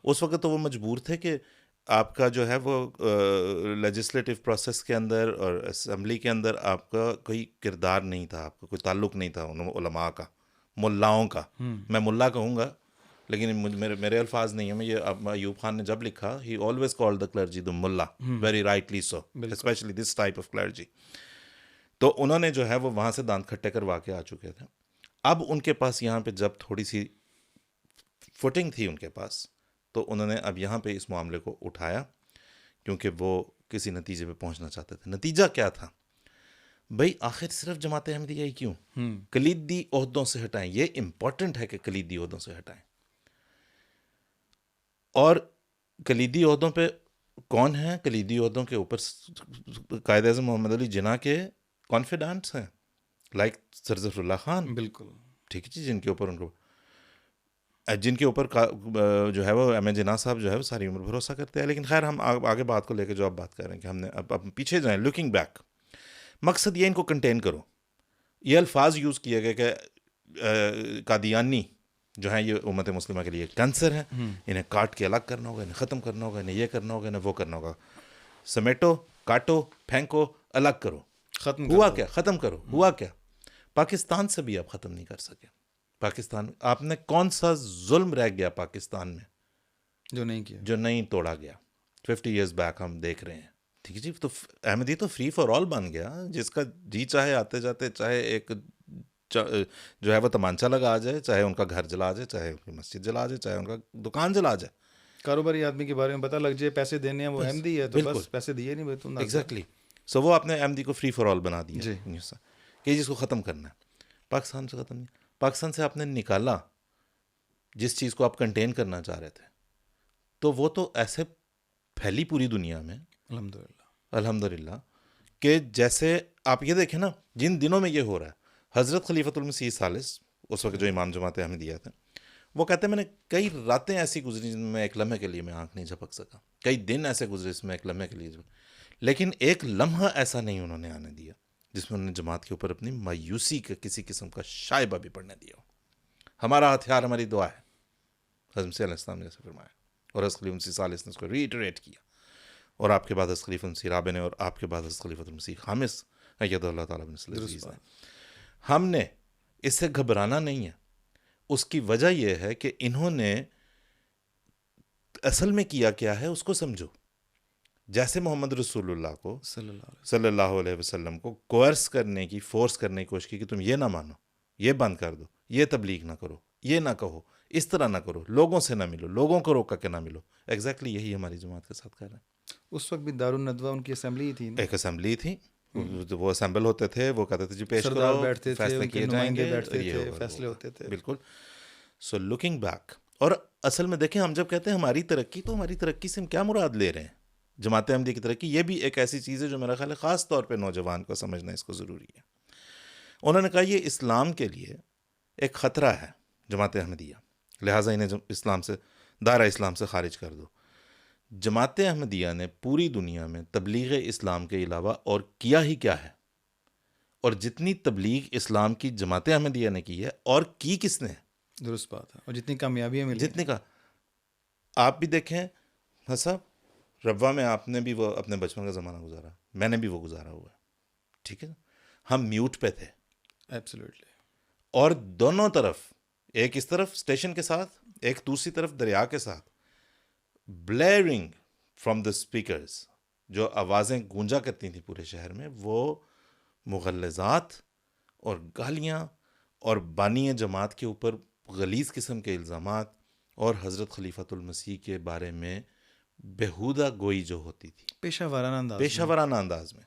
اس وقت تو وہ مجبور تھے کہ آپ کا جو ہے وہ لیجسلیٹو پروسیس کے اندر اور اسمبلی کے اندر آپ کا کوئی کردار نہیں تھا, آپ کا کوئی تعلق نہیں تھا ان علماء کا, ملاؤں کا. میں ملا کہوں گا لیکن میرے الفاظ نہیں ہیں, یہ ایوب خان نے جب لکھا, he always called the clergy the mullah, very rightly so, especially this type of clergy. تو انہوں نے جو ہے وہ وہاں سے دانت کھٹے کروا کے آ چکے تھے. اب ان کے پاس یہاں پہ جب تھوڑی سی فوٹنگ تھی ان کے پاس, تو انہوں نے اب یہاں پہ اس معاملے کو اٹھایا کیونکہ وہ کسی نتیجے پہ پہنچنا چاہتے تھے. نتیجہ کیا تھا بھائی, آخر صرف جماعت احمدیہ ہی کیوں, کلیدی عہدوں سے ہٹائیں. یہ امپورٹنٹ ہے کہ کلیدی عہدوں سے ہٹائیں. اور کلیدی عہدوں پہ کون ہیں؟ کلیدی عہدوں کے اوپر قائد اعظم محمد علی جناح کے کانفیڈنٹس ہیں, لائک سر ظفر اللہ خان. بالکل ٹھیک ہے جی, جن کے اوپر جو ہے وہ ایم اے جناح صاحب جو ہے وہ ساری عمر بھروسہ کرتے ہیں. لیکن خیر ہم آگے بات کو لے کے جو آپ بات کر رہے ہیں کہ ہم نے اب پیچھے جائیں, لوکنگ بیک, مقصد یہ ان کو کنٹین کرو. یہ الفاظ یوز کیے گئے کہ قادیانی جو ہیں یہ امت مسلمہ کے لیے کینسر ہیں, انہیں کاٹ کے الگ کرنا ہوگا, انہیں ختم کرنا ہوگا, انہیں یہ کرنا ہوگا, انہیں وہ کرنا ہوگا. سمیٹو, کاٹو, پھینکو, الگ کرو. ختم ہوا کیا؟ ختم کرو. ہوا کیا؟ پاکستان سے بھی آپ ختم نہیں کر سکے. پاکستان, آپ نے کون سا ظلم رہ گیا پاکستان میں جو نہیں کیا, جو نہیں توڑا گیا؟ 50 ایئرز بیک ہم دیکھ رہے ہیں. ٹھیک ہے جی, تو احمدی تو فری فار آل بن گیا, جس کا جی چاہے آتے جاتے چاہے ایک جو ہے وہ تمانچہ لگا آ جائے، چاہے ان کا گھر جلا جائے، چاہے ان کی مسجد جلا جائے، چاہے ان کا دکان جلا جائے. کاروباری آدمی کے بارے میں پتہ لگ جائے پیسے دینے ہیں، وہ احمدی ہے تو بالکل. بس پیسے دیے نہیں بھائی تم. ایگزیکٹلی. سو وہ اپنے احمدی کو فری فار آل بنا دیا جی. کہ جس کو ختم کرنا ہے. پاکستان سے ختم نہیں. پاکستان سے آپ نے نکالا جس چیز کو آپ کنٹین کرنا چاہ رہے تھے، تو وہ تو ایسے پھیلی پوری دنیا میں الحمدللہ کہ جیسے آپ یہ دیکھیں نا، جن دنوں میں یہ ہو رہا ہے، حضرت خلیفۃ المسیح ثالث اس وقت جو امام جماعت احمدیہ تھے، وہ کہتے ہیں میں نے کئی راتیں ایسی گزری جن میں ایک لمحے کے لیے میں آنکھ نہیں جھپک سکا، کئی دن ایسے گزرے جس میں ایک لمحے کے لیے لیکن ایک لمحہ ایسا نہیں انہوں نے آنے دیا جس میں انہوں نے جماعت کے اوپر اپنی مایوسی کا کسی قسم کا شائبہ بھی پڑنے دیا. ہمارا ہتھیار ہماری دعا ہے، حضرت مسیح علیہ السلام نے ایسے فرمایا، اور حضرت خلیفہ المسیح ثالث نے اس کو ریٹریٹ کیا، اور آپ کے بعد حضرت خلیفہ المسیح رابع نے، اور آپ کے بعد حضرت خلیفۃ المسیح خامس ایدہ اللہ تعالیٰ بن عزیز نے. ہم نے اس سے گھبرانا نہیں ہے. اس کی وجہ یہ ہے کہ انہوں نے اصل میں کیا کیا ہے اس کو سمجھو. جیسے محمد رسول اللہ کو صلی اللہ علیہ وسلم کو کوئرس کرنے کی، فورس کرنے کی کوشش کی کہ تم یہ نہ مانو، یہ بند کر دو، یہ تبلیغ نہ کرو، یہ نہ کہو، اس طرح نہ کرو، لوگوں سے نہ ملو، لوگوں کو روکا کے نہ ملو. ایگزیکٹلی یہی ہماری جماعت کے ساتھ کر رہے ہیں. اس وقت بھی دارالندوہ ان کی اسمبلی تھی، ایک اسمبلی تھی، وہ اسمبل ہوتے تھے، وہ کہتے تھے جی پیش کرو، بیٹھتے تھے، فیصلے کیے جائیں گے، بیٹھتے تھے، فیصلے ہوتے تھے. بالکل. سو لکنگ بیک، اور اصل میں دیکھیں ہم جب کہتے ہیں ہماری ترقی، تو ہماری ترقی سے ہم کیا مراد لے رہے ہیں؟ جماعت احمدیہ کی ترقی یہ بھی ایک ایسی چیز ہے جو میرا خیال ہے خاص طور پہ نوجوان کو سمجھنا اس کو ضروری ہے. انہوں نے کہا یہ اسلام کے لیے ایک خطرہ ہے جماعت احمدیہ، لہٰذا انہیں اسلام سے، دائرہ اسلام سے خارج کر دو. جماعت احمدیہ نے پوری دنیا میں تبلیغ اسلام کے علاوہ اور کیا ہی کیا ہے، اور جتنی تبلیغ اسلام کی جماعت احمدیہ نے کی ہے، اور کی کس نے؟ درست بات ہے. اور جتنی کامیابیاں ملی، جتنے کا آپ بھی دیکھیں صاحب، ربوہ میں آپ نے بھی وہ اپنے بچپن کا زمانہ گزارا، میں نے بھی وہ گزارا ہوا ہے، ٹھیک ہے. ہم میوٹ پہ تھے ایبسلیوٹلی، اور دونوں طرف، ایک اس طرف اسٹیشن کے ساتھ، ایک دوسری طرف دریا کے ساتھ، بلیئرنگ فرام دا اسپیکرز، جو آوازیں گونجا کرتی تھیں پورے شہر میں، وہ مغلظات اور گالیاں اور بانی جماعت کے اوپر غلیظ قسم کے الزامات، اور حضرت خلیفۃ المسیح کے بارے میں بےہودہ گوئی جو ہوتی تھی پیشہ ورانہ انداز میں.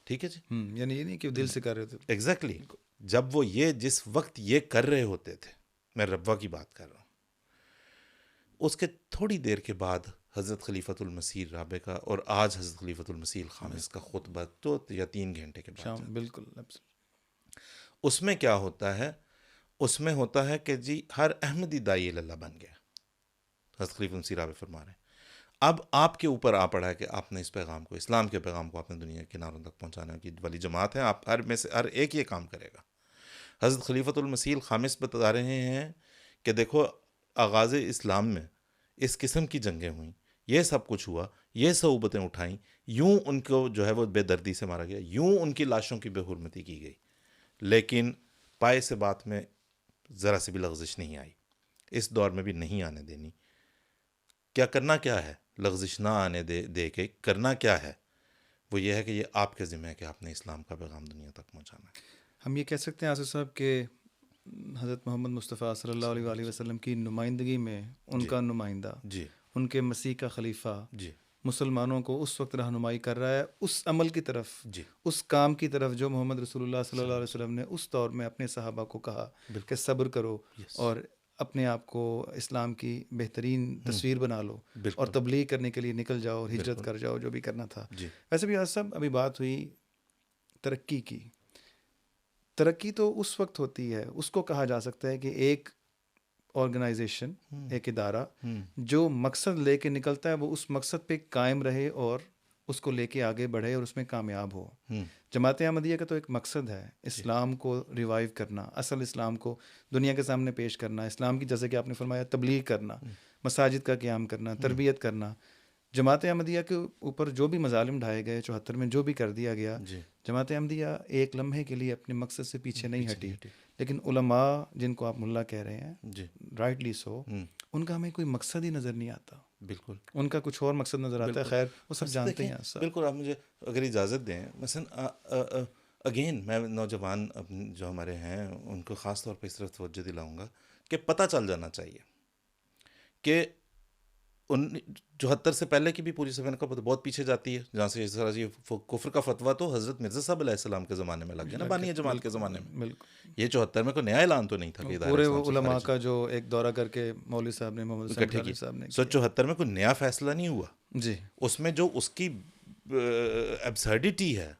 ٹھیک ہے جی. یعنی یہ نہیں کہ دل سے کر رہے تھے. ایگزیکٹلی. جب وہ یہ جس وقت یہ کر رہے ہوتے تھے، میں ربوہ کی بات کر رہا ہوں، اس کے تھوڑی دیر کے بعد حضرت خلیفۃ المسیح رابع کا، اور آج حضرت خلیفۃ المسیح الخامس کا خطبہ 2 یا 3 گھنٹے کے بعد، بالکل. اس میں کیا ہوتا ہے؟ اس میں ہوتا ہے کہ جی ہر احمدی داعی اللہ بن گیا. حضرت خلیفۃ المسیح رابع فرما رہے ہیں اب آپ کے اوپر آ پڑا ہے کہ آپ نے اس پیغام کو، اسلام کے پیغام کو، آپ نے دنیا کے کناروں تک پہنچانے کی والی جماعت ہے. آپ ہر میں سے ہر ایک یہ کام کرے گا. حضرت خلیفۃ المسیح الخامس بتا رہے ہیں کہ دیکھو آغاز اسلام میں اس قسم کی جنگیں ہوئیں، یہ سب کچھ ہوا، یہ صعوبتیں اٹھائیں، یوں ان کو جو ہے وہ بے دردی سے مارا گیا، یوں ان کی لاشوں کی بے حرمتی کی گئی، لیکن پائے سے بات میں ذرا سے بھی لغزش نہیں آئی. اس دور میں بھی نہیں آنے دینی. کیا کرنا کیا ہے؟ لغزش نہ آنے دے کے کرنا کیا ہے؟ وہ یہ ہے کہ یہ آپ کے ذمہ ہے کہ آپ نے اسلام کا پیغام دنیا تک پہنچانا ہے. ہم یہ کہہ سکتے ہیں آصف صاحب کہ حضرت محمد مصطفیٰ صلی اللہ علیہ وآلہ وسلم کی نمائندگی میں ان کا نمائندہ، جی، ان کے مسیح کا خلیفہ، جی، مسلمانوں کو اس وقت رہنمائی کر رہا ہے اس عمل کی طرف، جی، اس کام کی طرف جو محمد رسول اللہ صلی اللہ علیہ وسلم نے اس دور میں اپنے صحابہ کو کہا کہ صبر کرو اور اپنے آپ کو اسلام کی بہترین تصویر بنا لو اور تبلیغ کرنے کے لیے نکل جاؤ اور ہجرت کر جاؤ، جو بھی کرنا تھا. ویسے بھی آج صاحب ابھی بات ہوئی ترقی کی. ترقی تو اس وقت ہوتی ہے، اس کو کہا جا سکتا ہے کہ ایک آرگنائزیشن، ایک ادارہ جو مقصد لے کے نکلتا ہے وہ اس مقصد پہ قائم رہے اور اس کو لے کے آگے بڑھے اور اس میں کامیاب ہو. جماعت احمدیہ کا تو ایک مقصد ہے اسلام کو ریوائیو کرنا، اصل اسلام کو دنیا کے سامنے پیش کرنا، اسلام کی جیسے کہ آپ نے فرمایا تبلیغ کرنا، مساجد کا قیام کرنا، تربیت کرنا. جماعت احمدیہ کے اوپر جو بھی مظالم ڈھائے گئے 74 میں، جو بھی کر دیا گیا، جماعت احمدیہ ایک لمحے کے لیے اپنے مقصد سے پیچھے نہیں ہٹی. لیکن علماء جن کو آپ ملا کہہ رہے ہیں، رائٹلی سو، ان کا ہمیں کوئی مقصد ہی نظر نہیں آتا. بالکل ان کا کچھ اور مقصد نظر آتا ہے. خیر وہ سب جانتے ہیں. بالکل. آپ مجھے اگر اجازت دیں، مثلا اگین میں نوجوان جو ہمارے ہیں ان کو خاص طور پہ اس طرف توجہ دلاؤں گا کہ پتہ چل جانا چاہیے کہ 74 سے پہلے کی بھی پوری سفر کا بہت پیچھے جاتی ہے، جہاں سے اس طرح یہ کفر کا فتویٰ تو حضرت مرزا صاحب علیہ السلام کے زمانے میں لگ گیا نا، بانی جماعت کے زمانے میں. بالکل یہ 74 میں کوئی نیا اعلان تو نہیں تھا کہ پورے علماء کا جو ایک دورہ کر کے مولوی صاحب نے محمد حسین خالد صاحب نے 74 میں کوئی نیا فیصلہ نہیں ہوا. جی اس میں جو اس کی ایبسرڈیٹی ہے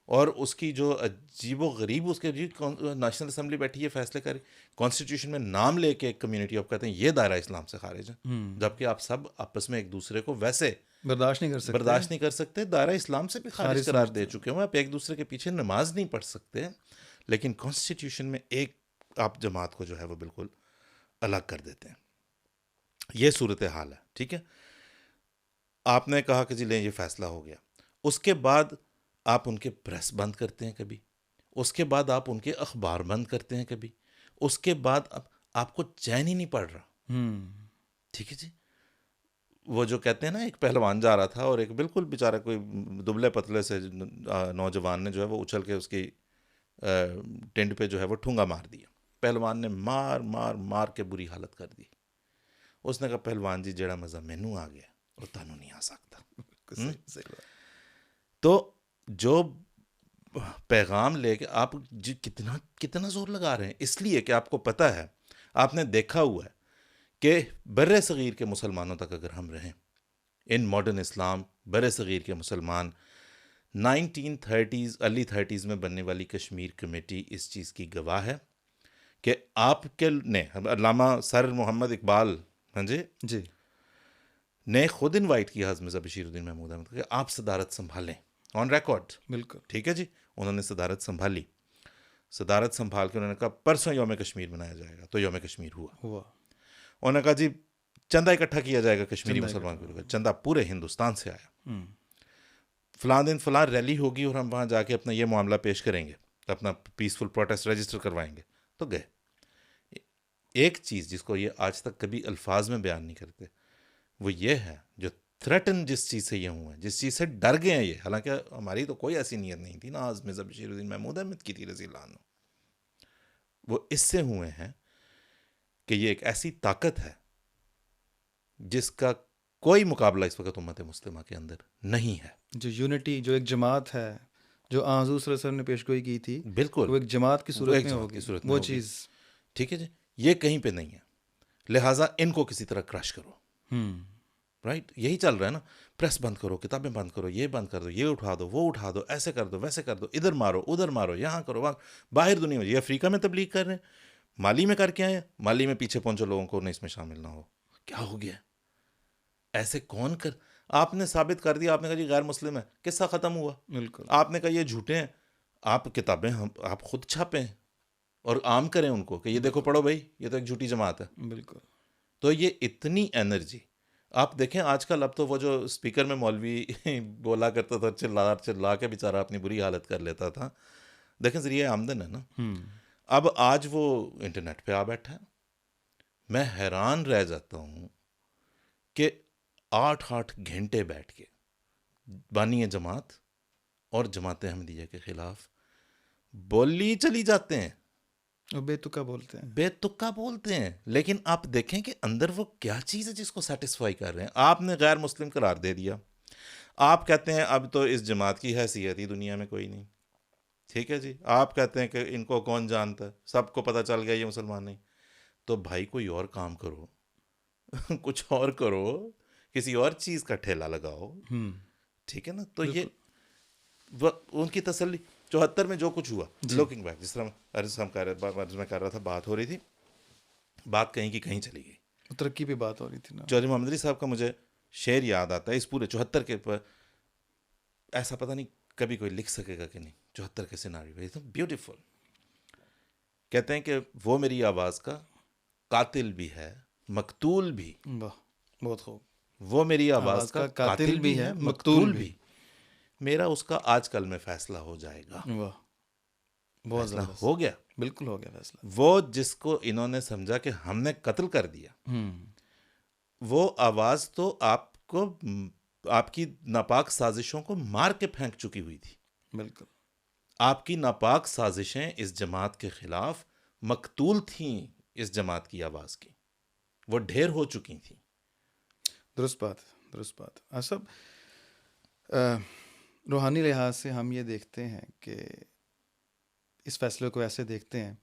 اور اس کی جو عجیب و غریب اس کے نیشنل اسمبلی بیٹھی ہے فیصلے کر کانسٹیٹیوشن میں نام لے کے ایک کمیونٹی آپ کہتے ہیں یہ دائرہ اسلام سے خارج ہے، جبکہ آپ سب آپس میں ایک دوسرے کو ویسے برداشت نہیں کر سکتے، دائرہ اسلام سے بھی خارج قرار دے چکے ہوں. آپ ایک دوسرے کے پیچھے نماز نہیں پڑھ سکتے، لیکن کانسٹیٹیوشن میں ایک آپ جماعت کو جو ہے وہ بالکل الگ کر دیتے ہیں. یہ صورتحال ہے. ٹھیک ہے، آپ نے کہا کہ جی لیں یہ فیصلہ ہو گیا. اس کے بعد آپ ان کے پریس بند کرتے ہیں کبھی، اس کے بعد آپ ان کے اخبار بند کرتے ہیں کبھی، اس کے بعد آپ کو چین ہی نہیں پڑ رہا. ٹھیک ہے جی، وہ جو کہتے ہیں نا ایک پہلوان جا رہا تھا اور ایک بالکل بیچارہ کوئی دبلے پتلے سے نوجوان نے جو ہے وہ اچھل کے اس کی ٹینڈ پہ جو ہے وہ ٹھونگا مار دیا. پہلوان نے مار مار مار کے بری حالت کر دی. اس نے کہا پہلوان جی جڑا مزہ مینوں آ گیا وہ تانوں نہیں آ سکتا. تو جو پیغام لے کے آپ کتنا زور لگا رہے ہیں، اس لیے کہ آپ کو پتہ ہے، آپ نے دیکھا ہوا ہے کہ بر صغیر کے مسلمانوں تک اگر ہم رہیں، ان ماڈرن اسلام بر صغیر کے مسلمان 1930s ارلی 30s میں بننے والی کشمیر کمیٹی اس چیز کی گواہ ہے کہ آپ کے نے علامہ سر محمد اقبال جی نے خود انوائٹ کیا حضرت مرزا بشیر الدین محمود احمد کہ آپ صدارت سنبھالیں، آن ریکارڈ. بالکل ٹھیک ہے جی، انہوں نے صدارت سنبھالی. صدارت سنبھال کے انہوں نے کہا پرسوں یوم کشمیر منایا جائے گا، تو یوم کشمیر ہوا. انہوں نے کہا جی چندہ اکٹھا کیا جائے گا کشمیری مسلمان کو. چندہ پورے ہندوستان سے آیا. فلاں دن فلاں ریلی ہوگی اور ہم وہاں جا کے اپنا یہ معاملہ پیش کریں گے، اپنا پیسفل پروٹیسٹ رجسٹر کروائیں گے. تو گئے. ایک چیز جس کو یہ آج تک کبھی الفاظ میں بیان نہیں کرتے وہ یہ ہے، جو تھریٹن جس چیز سے یہ ہوئے ہیں، جس چیز سے ڈر گئے ہیں یہ، حالانکہ ہماری تو کوئی ایسی نیت نہیں تھی نا، مرزا بشیر الدین محمود احمد کی تھی رضی اللہ عنہ. وہ اس سے ہوئے ہیں کہ یہ ایک ایسی طاقت ہے جس کا کوئی مقابلہ اس وقت امت مسلمہ کے اندر نہیں ہے. جو یونٹی، جو ایک جماعت ہے، جو حضور صلی اللہ علیہ وسلم نے پیشگوئی کی تھی، بالکل وہ ایک جماعت کی صورت میں ہوگی وہ چیز. ٹھیک ہے جی، یہ کہیں پہ نہیں ہے، لہٰذا ان کو کسی طرح کرش کرو. رائٹ، یہی چل رہا ہے نا، پریس بند کرو، کتابیں بند کرو، یہ بند کر دو، یہ اٹھا دو، وہ اٹھا دو، ایسے کر دو، ویسے کر دو، ادھر مارو ادھر مارو، یہاں کرو وہاں. باہر دنیا میں یہ افریقہ میں تبلیغ کر رہے ہیں، مالی میں کر کے آئے، مالی میں پیچھے پہنچو لوگوں کو نہیں اس میں شامل نہ ہو. کیا ہو گیا ایسے؟ کون کر آپ نے ثابت کر دیا، آپ نے کہا جی غیر مسلم ہے، قصہ ختم ہوا. بالکل آپ نے کہا یہ جھوٹے ہیں، آپ کتابیں آپ خود چھاپیں اور عام کریں ان کو کہ یہ دیکھو پڑھو بھائی، یہ تو ایک جھوٹی جماعت ہے. بالکل. تو یہ اتنی انرجی آپ دیکھیں آج کل. اب تو وہ جو اسپیکر میں مولوی بولا کرتا تھا چلا کے بیچارہ اپنی بری حالت کر لیتا تھا، دیکھیں ذریعہ آمدن ہے نا. اب آج وہ انٹرنیٹ پہ آ بیٹھا ہے. میں حیران رہ جاتا ہوں کہ 8 گھنٹے بیٹھ کے بانی جماعت اور جماعت احمدیہ کے خلاف بولی چلی جاتے ہیں، بے تکا بولتے ہیں، بے تکا بولتے ہیں. لیکن آپ دیکھیں کہ اندر وہ کیا چیز ہے جس کو سیٹسفائی کر رہے ہیں. آپ نے غیر مسلم قرار دے دیا، آپ کہتے ہیں اب تو اس جماعت کی حیثیت ہی دنیا میں کوئی نہیں. ٹھیک ہے جی، آپ کہتے ہیں کہ ان کو کون جانتا ہے، سب کو پتہ چل گیا یہ مسلمان نہیں. تو بھائی کوئی اور کام کرو، کچھ اور کرو، کسی اور چیز کا ٹھیلا لگاؤ. ٹھیک ہے نا. تو یہ ان کی تسلی. 74 میں جو کچھ ہوا، لوکنگ بیک، جس طرح میں کر رہا تھا، بات ہو رہی تھی، بات کہیں کی کہیں چلی گئی، ترقی پہ بات ہو رہی تھی نا. چودھری محمد علی صاحب کا مجھے شعر یاد آتا ہے اس پورے 74 کے پر. ایسا پتہ نہیں کبھی کوئی لکھ سکے گا کہ نہیں. 74 کے سیناریو پہ بیوٹیفل. کہتے ہیں کہ وہ میری آواز کا قاتل بھی ہے مقتول بھی. واہ، بہت خوب. وہ میری آواز کا قاتل بھی ہے مقتول بھی، میرا اس کا آج کل میں فیصلہ ہو جائے گا. واہ، بہت فیصلہ ہو گیا، بالکل ہو گیا فیصلہ. وہ جس کو انہوں نے سمجھا کہ ہم نے قتل کر دیا، وہ آواز تو آپ کو، آپ کی ناپاک سازشوں کو مار کے پھینک چکی ہوئی تھی. بالکل. آپ کی ناپاک سازشیں اس جماعت کے خلاف مقتول تھیں، اس جماعت کی آواز کی، وہ ڈھیر ہو چکی تھیں. درست بات. صاحب روحانی لحاظ سے ہم یہ دیکھتے ہیں کہ اس فیصلے کو ایسے دیکھتے ہیں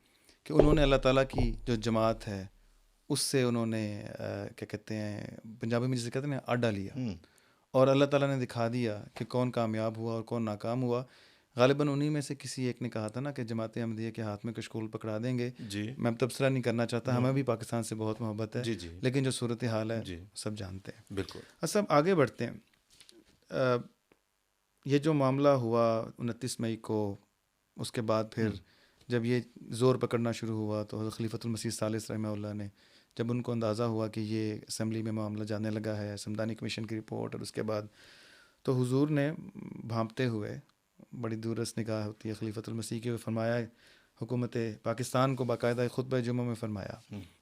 کہ انہوں نے اللہ تعالیٰ کی جو جماعت ہے اس سے انہوں نے کیا کہتے ہیں پنجابی میں جسے کہتے ہیں اڈا لیا، اور اللہ تعالیٰ نے دکھا دیا کہ کون کامیاب ہوا اور کون ناکام ہوا. غالباً انہی میں سے کسی ایک نے کہا تھا نا کہ جماعت احمدیہ کے ہاتھ میں کشکول پکڑا دیں گے. جی میں تبصرہ نہیں کرنا چاہتا، ہمیں بھی پاکستان سے بہت محبت ہے، جی جی لیکن جو صورتحال ہے جی سب جانتے ہیں. بالکل. اصل آگے بڑھتے ہیں. یہ جو معاملہ ہوا 29 مئی کو، اس کے بعد پھر جب یہ زور پکڑنا شروع ہوا تو حضرت خلیفۃ المسیح الثالث رحمہ اللہ نے جب ان کو اندازہ ہوا کہ یہ اسمبلی میں معاملہ جانے لگا ہے، سمدانی کمیشن کی رپورٹ، اور اس کے بعد تو حضور نے بھانپتے ہوئے، بڑی دورس نگاہ ہوتی ہے خلیفۃ المسیح کی، فرمایا، حکومت پاکستان کو باقاعدہ خطبہ جمعہ میں فرمایا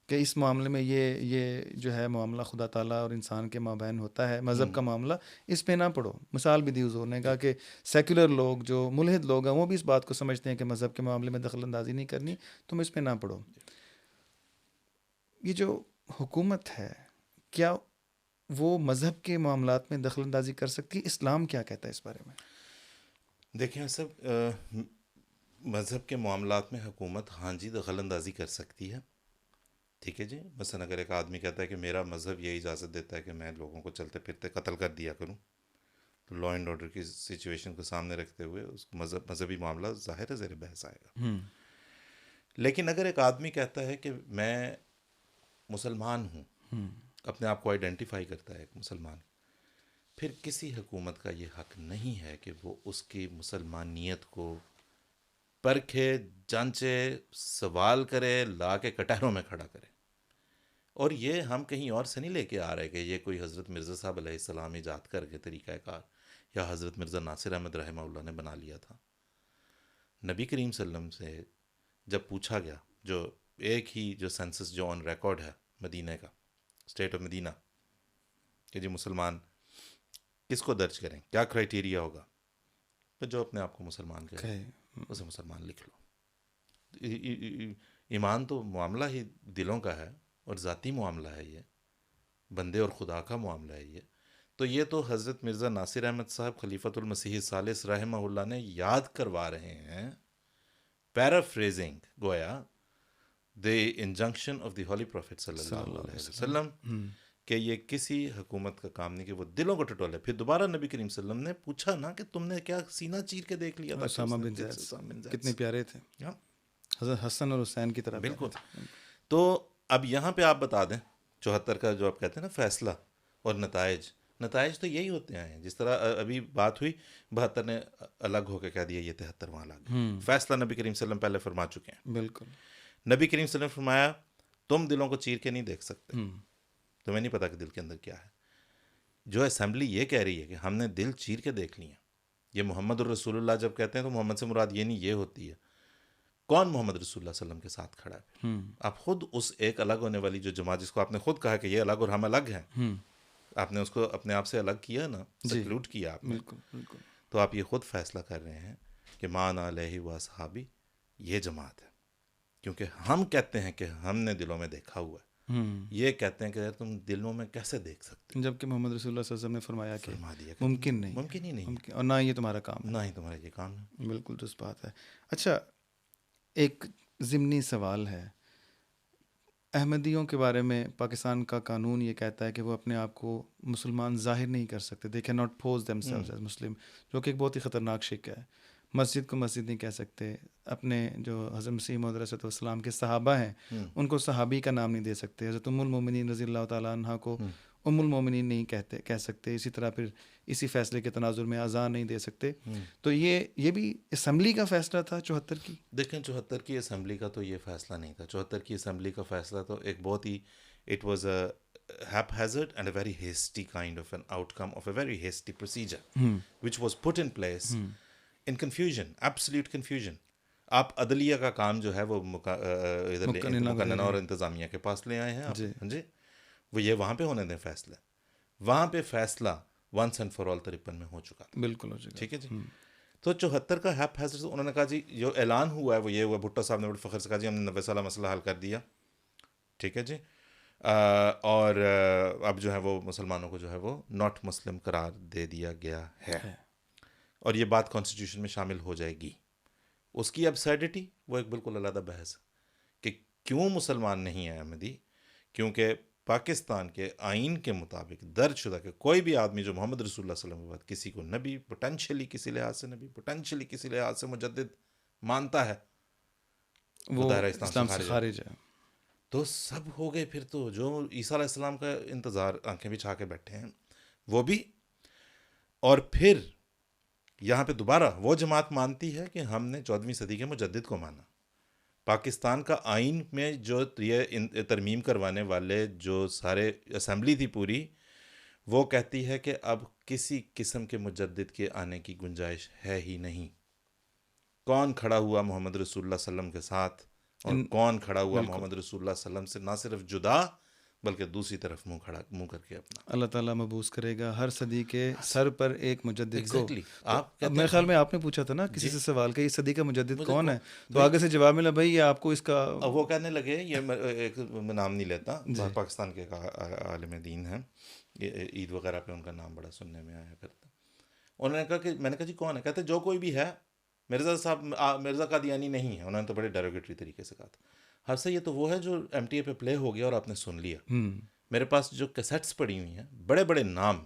کہ اس معاملے میں یہ جو ہے معاملہ خدا تعالیٰ اور انسان کے مابین ہوتا ہے، مذہب کا معاملہ، اس پہ نہ پڑھو. مثال بھی دی حضور نے، کہا کہ سیکولر لوگ جو ملحد لوگ ہیں وہ بھی اس بات کو سمجھتے ہیں کہ مذہب کے معاملے میں دخل اندازی نہیں کرنی، تم اس پہ نہ پڑھو. یہ جو حکومت ہے کیا وہ مذہب کے معاملات میں دخل اندازی کر سکتی ہے؟ اسلام کیا کہتا ہے اس بارے میں؟ دیکھیں سب، مذہب کے معاملات میں حکومت ہاں جی دخل اندازی کر سکتی ہے، ٹھیک ہے جی. مثلا اگر ایک آدمی کہتا ہے کہ میرا مذہب یہ اجازت دیتا ہے کہ میں لوگوں کو چلتے پھرتے قتل کر دیا کروں، تو لا اینڈ آرڈر کی سچویشن کو سامنے رکھتے ہوئے اس کو مذہبی معاملہ ظاہر ہے زیر بحث آئے گا. لیکن اگر ایک آدمی کہتا ہے کہ میں مسلمان ہوں، اپنے آپ کو آئیڈینٹیفائی کرتا ہے ایک مسلمان، پھر کسی حکومت کا یہ حق نہیں ہے کہ وہ اس کی مسلمانیت کو پرکھے، جانچے، سوال کرے، لا کے کٹہروں میں کھڑا کرے. اور یہ ہم کہیں اور سے نہیں لے کے آ رہے کہ یہ کوئی حضرت مرزا صاحب علیہ السلام ایجاد کر کے طریقہ کار، یا حضرت مرزا ناصر احمد رحمہ اللہ نے بنا لیا تھا. نبی کریم صلی اللہ علیہ وسلم سے جب پوچھا گیا، جو ایک ہی جو سینسس جو آن ریکارڈ ہے مدینہ کا، اسٹیٹ آف مدینہ، کہ جی مسلمان کس کو درج کریں، کیا کرائٹیریا ہوگا، تو جو اپنے آپ کو مسلمان کہے اسے مسلمان لکھ لو. ایمان تو معاملہ ہی دلوں کا ہے اور ذاتی معاملہ ہے، یہ بندے اور خدا کا معاملہ ہے. تو یہ تو حضرت مرزا ناصر احمد صاحب خلیفۃ المسیح الثالث رحمہ اللہ نے یاد کروا رہے ہیں، پیرافریزنگ گویا the injunction of the Holy Prophet صلی اللہ علیہ وسلم، کہ یہ کسی حکومت کا کام نہیں کہ وہ دلوں کو ٹٹولے. پھر دوبارہ نبی کریم صلی اللہ علیہ وسلم نے پوچھا نا کہ تم نے کیا سینہ چیر کے دیکھ لیا تھا؟ اسامہ بن زید کتنے پیارے تھے، حضرت حسن اور حسین کی طرح. بالکل. تو اب یہاں پہ آپ بتا دیں 74 کا جو آپ کہتے ہیں نا فیصلہ اور نتائج تو یہی ہوتے ہیں. جس طرح ابھی بات ہوئی 72 نے الگ ہو کے کہہ دیا، یہ 73واں الگ. فیصلہ نبی کریم صلی اللہ علیہ وسلم پہلے فرما چکے ہیں. بالکل. نبی کریم صلی اللہ علیہ وسلم نے فرمایا تم دلوں کو چیر کے نہیں دیکھ سکتے، تمہیں نہیں پتا کہ دل کے اندر کیا ہے. جو اسمبلی یہ کہہ رہی ہے کہ ہم نے دل چیر کے دیکھ لیا، یہ محمد الرسول اللہ جب کہتے ہیں تو محمد سے مراد یہ نہیں یہ ہوتی ہے. کون محمد رسول اللہ صلی اللہ علیہ وسلم کے ساتھ کھڑا ہے؟ آپ خود اس ایک الگ ہونے والی جو جماعت جس کو آپ نے خود کہا کہ یہ الگ اور ہم الگ ہیں، آپ نے اس کو اپنے آپ سے الگ کیا نا، سیکلوٹ کیا آپ نے. بالکل. تو آپ یہ خود فیصلہ کر رہے ہیں کہ مان علیہ و صحابی یہ جماعت ہے، کیونکہ ہم کہتے ہیں کہ ہم نے دلوں میں دیکھا ہوا ہے، یہ کہتے ہیں کہ یار تم دلوں میں کیسے دیکھ سکتے، جبکہ محمد رسول اللہ صلی اللہ علیہ وسلم نے فرمایا کہ فرما دیا کہ ممکن نہیں، ممکن ہی نہیں، اور نہ یہ تمہارا کام ہے، نہ ہی تمہارا یہ کام ہے. بالکل درست بات ہے. اچھا، ایک ضمنی سوال ہے. احمدیوں کے بارے میں پاکستان کا قانون یہ کہتا ہے کہ وہ اپنے آپ کو مسلمان ظاہر نہیں کر سکتے، they can not pose themselves as Muslim, جو کہ ایک بہت ہی خطرناک شک ہے. مسجد کو مسجد نہیں کہہ سکتے، اپنے جو حضرت مسیح موعود علیہ السلام کے صحابہ ہیں ان کو صحابی کا نام نہیں دے سکتے. حضرت ام المومنین رضی اللہ تعالیٰ عنہ کو ام المومنین نہیں کہہ سکتے. اسی طرح پھر اسی فیصلے کے تناظر میں اذان نہیں دے سکتے. تو یہ بھی اسمبلی کا فیصلہ تھا 74 کی. دیکھیں 74 کی اسمبلی کا تو یہ فیصلہ نہیں تھا. 74 کی اسمبلی کا فیصلہ تو ایک بہت ہی it was a haphazard and a very hasty kind of an outcome of a very hasty procedure which was put in place in confusion, absolute confusion. آپ عدلیہ کا کام جو ہے وہ مقننہ اور انتظامیہ کے پاس لے آئے ہیں آپ. جی وہ یہ وہاں پہ ہونے دیں فیصلہ. وہاں پہ فیصلہ once and for all 53 میں ہو چکا تھا. بالکل ہو چکا. ٹھیک ہے جی. تو 74 کا ہیپ ہیزرڈ انہوں نے کہا جی جو اعلان ہوا ہے وہ یہ ہوا، بھٹو صاحب نے بڑے فخر سے کہا جی ہم نے 90 سالہ مسئلہ حل کر دیا، ٹھیک ہے جی، اور اب جو ہے وہ مسلمانوں کو جو ہے وہ ناٹ مسلم قرار دے دیا گیا ہے، اور یہ بات کانسٹیٹیوشن میں شامل ہو جائے گی۔ اس کی ابسرڈٹی وہ ایک بالکل علیحدہ بحث ہے کہ کیوں مسلمان نہیں ہے احمدی، کیونکہ پاکستان کے آئین کے مطابق درج شدہ کہ کوئی بھی آدمی جو محمد رسول اللہ صلی اللہ علیہ وسلم کے بعد کسی کو نبی، پوٹینشلی کسی لحاظ سے نبی، پوٹینشلی کسی لحاظ سے مجدد مانتا ہے، وہ دائرہ اسلام سے خارج ہے۔ تو سب ہو گئے پھر تو جو عیسیٰ علیہ السلام کا انتظار آنکھیں بچھا کے بیٹھے ہیں وہ بھی، اور پھر یہاں پہ دوبارہ وہ جماعت مانتی ہے کہ ہم نے 14ویں صدی کے مجدد کو مانا۔ پاکستان کا آئین میں جو یہ ترمیم کروانے والے جو سارے اسمبلی تھی پوری، وہ کہتی ہے کہ اب کسی قسم کے مجدد کے آنے کی گنجائش ہے ہی نہیں۔ کون کھڑا ہوا محمد رسول اللہ صلی اللہ علیہ وسلم کے ساتھ، اور کون کھڑا ہوا محمد رسول اللہ صلی اللہ علیہ وسلم سے نہ صرف جدا بلکہ دوسری طرف منہ کر کے اپنا۔ اللہ تعالیٰ مبعوث کرے گا ہر صدی کے سر پر ایک مجدد کو۔ آپ اب میرے خیال میں آپ نے پوچھا تھا نا کسی سے سوال کہ اس صدی کا مجدد کون ہے، تو آگے سے جواب ملا بھائی یہ آپ کو اس کا، وہ کہنے لگے، یہ ایک نام نہیں لیتا، پاکستان کے عالم دین ہیں، عید وغیرہ پہ ان کا نام بڑا سننے میں آیا کرتا، انہوں نے کہا کہ میں نے کہا جی کون ہے، کہتے جو کوئی بھی ہے، مرزا صاحب مرزا قادیانی نہیں ہے، انہوں نے تو بڑے ڈیروگیٹری طریقے سے کہا تھا۔ ہر سے یہ تو وہ ہے جو ایم ٹی اے پہ پلے ہو گیا اور آپ نے سن لیا۔ میرے پاس جو کیسٹس پڑی ہوئی ہیں، بڑے بڑے نام،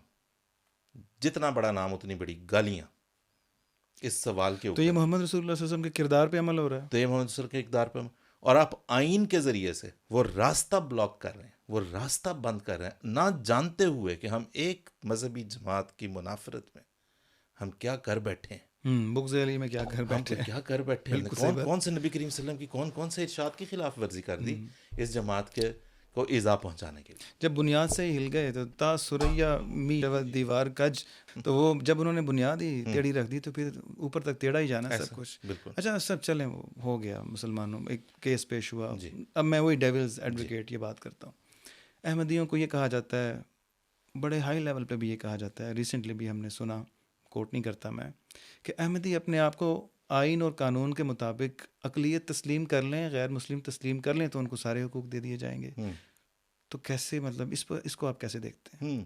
جتنا بڑا نام اتنی بڑی گالیاں اس سوال کے اوپر۔ تو یہ محمد رسول اللہ صلی اللہ علیہ وسلم کے کردار پہ عمل ہو رہا ہے، تو یہ محمد رسول کے اقدار پہ، اور آپ آئین کے ذریعے سے وہ راستہ بلاک کر رہے ہیں، وہ راستہ بند کر رہے ہیں، نہ جانتے ہوئے کہ ہم ایک مذہبی جماعت کی منافرت میں ہم کیا کر بیٹھے ہیں، بغض علی میں کیا کر بیٹھے ہیں، کیا کر بیٹھے ہیں، کون سے نبی کریم صلی اللہ علیہ وسلم کی کون سے ارشاد کی خلاف ورزی کر دی اس جماعت کے کو ایذا پہنچانے کے لیے۔ جب بنیاد سے ہی ہل گئے تو تا سریا می دیوار کج، تو وہ جب انہوں نے بنیاد ہی ٹیڑھی رکھ دی تو پھر اوپر تک ٹیڑھا ہی جانا سب کچھ۔ بالکل۔ اچھا سب چلیں، وہ ہو گیا، مسلمانوں میں ایک کیس پیش ہوا، اب میں وہی ڈیولز ایڈوکیٹ یہ بات کرتا ہوں۔ احمدیوں کو یہ کہا جاتا ہے، بڑے ہائی لیول پہ بھی یہ کہا جاتا ہے، ریسنٹلی بھی ہم نے سنا، کوٹ نہیں کرتا میں، کہ احمدی اپنے آپ کو آئین اور قانون کے مطابق اقلیت تسلیم کر لیں، غیر مسلم تسلیم کر لیں تو ان کو سارے حقوق دے دیے جائیں گے۔ تو کیسے، مطلب اس کو آپ کیسے دیکھتے ہیں؟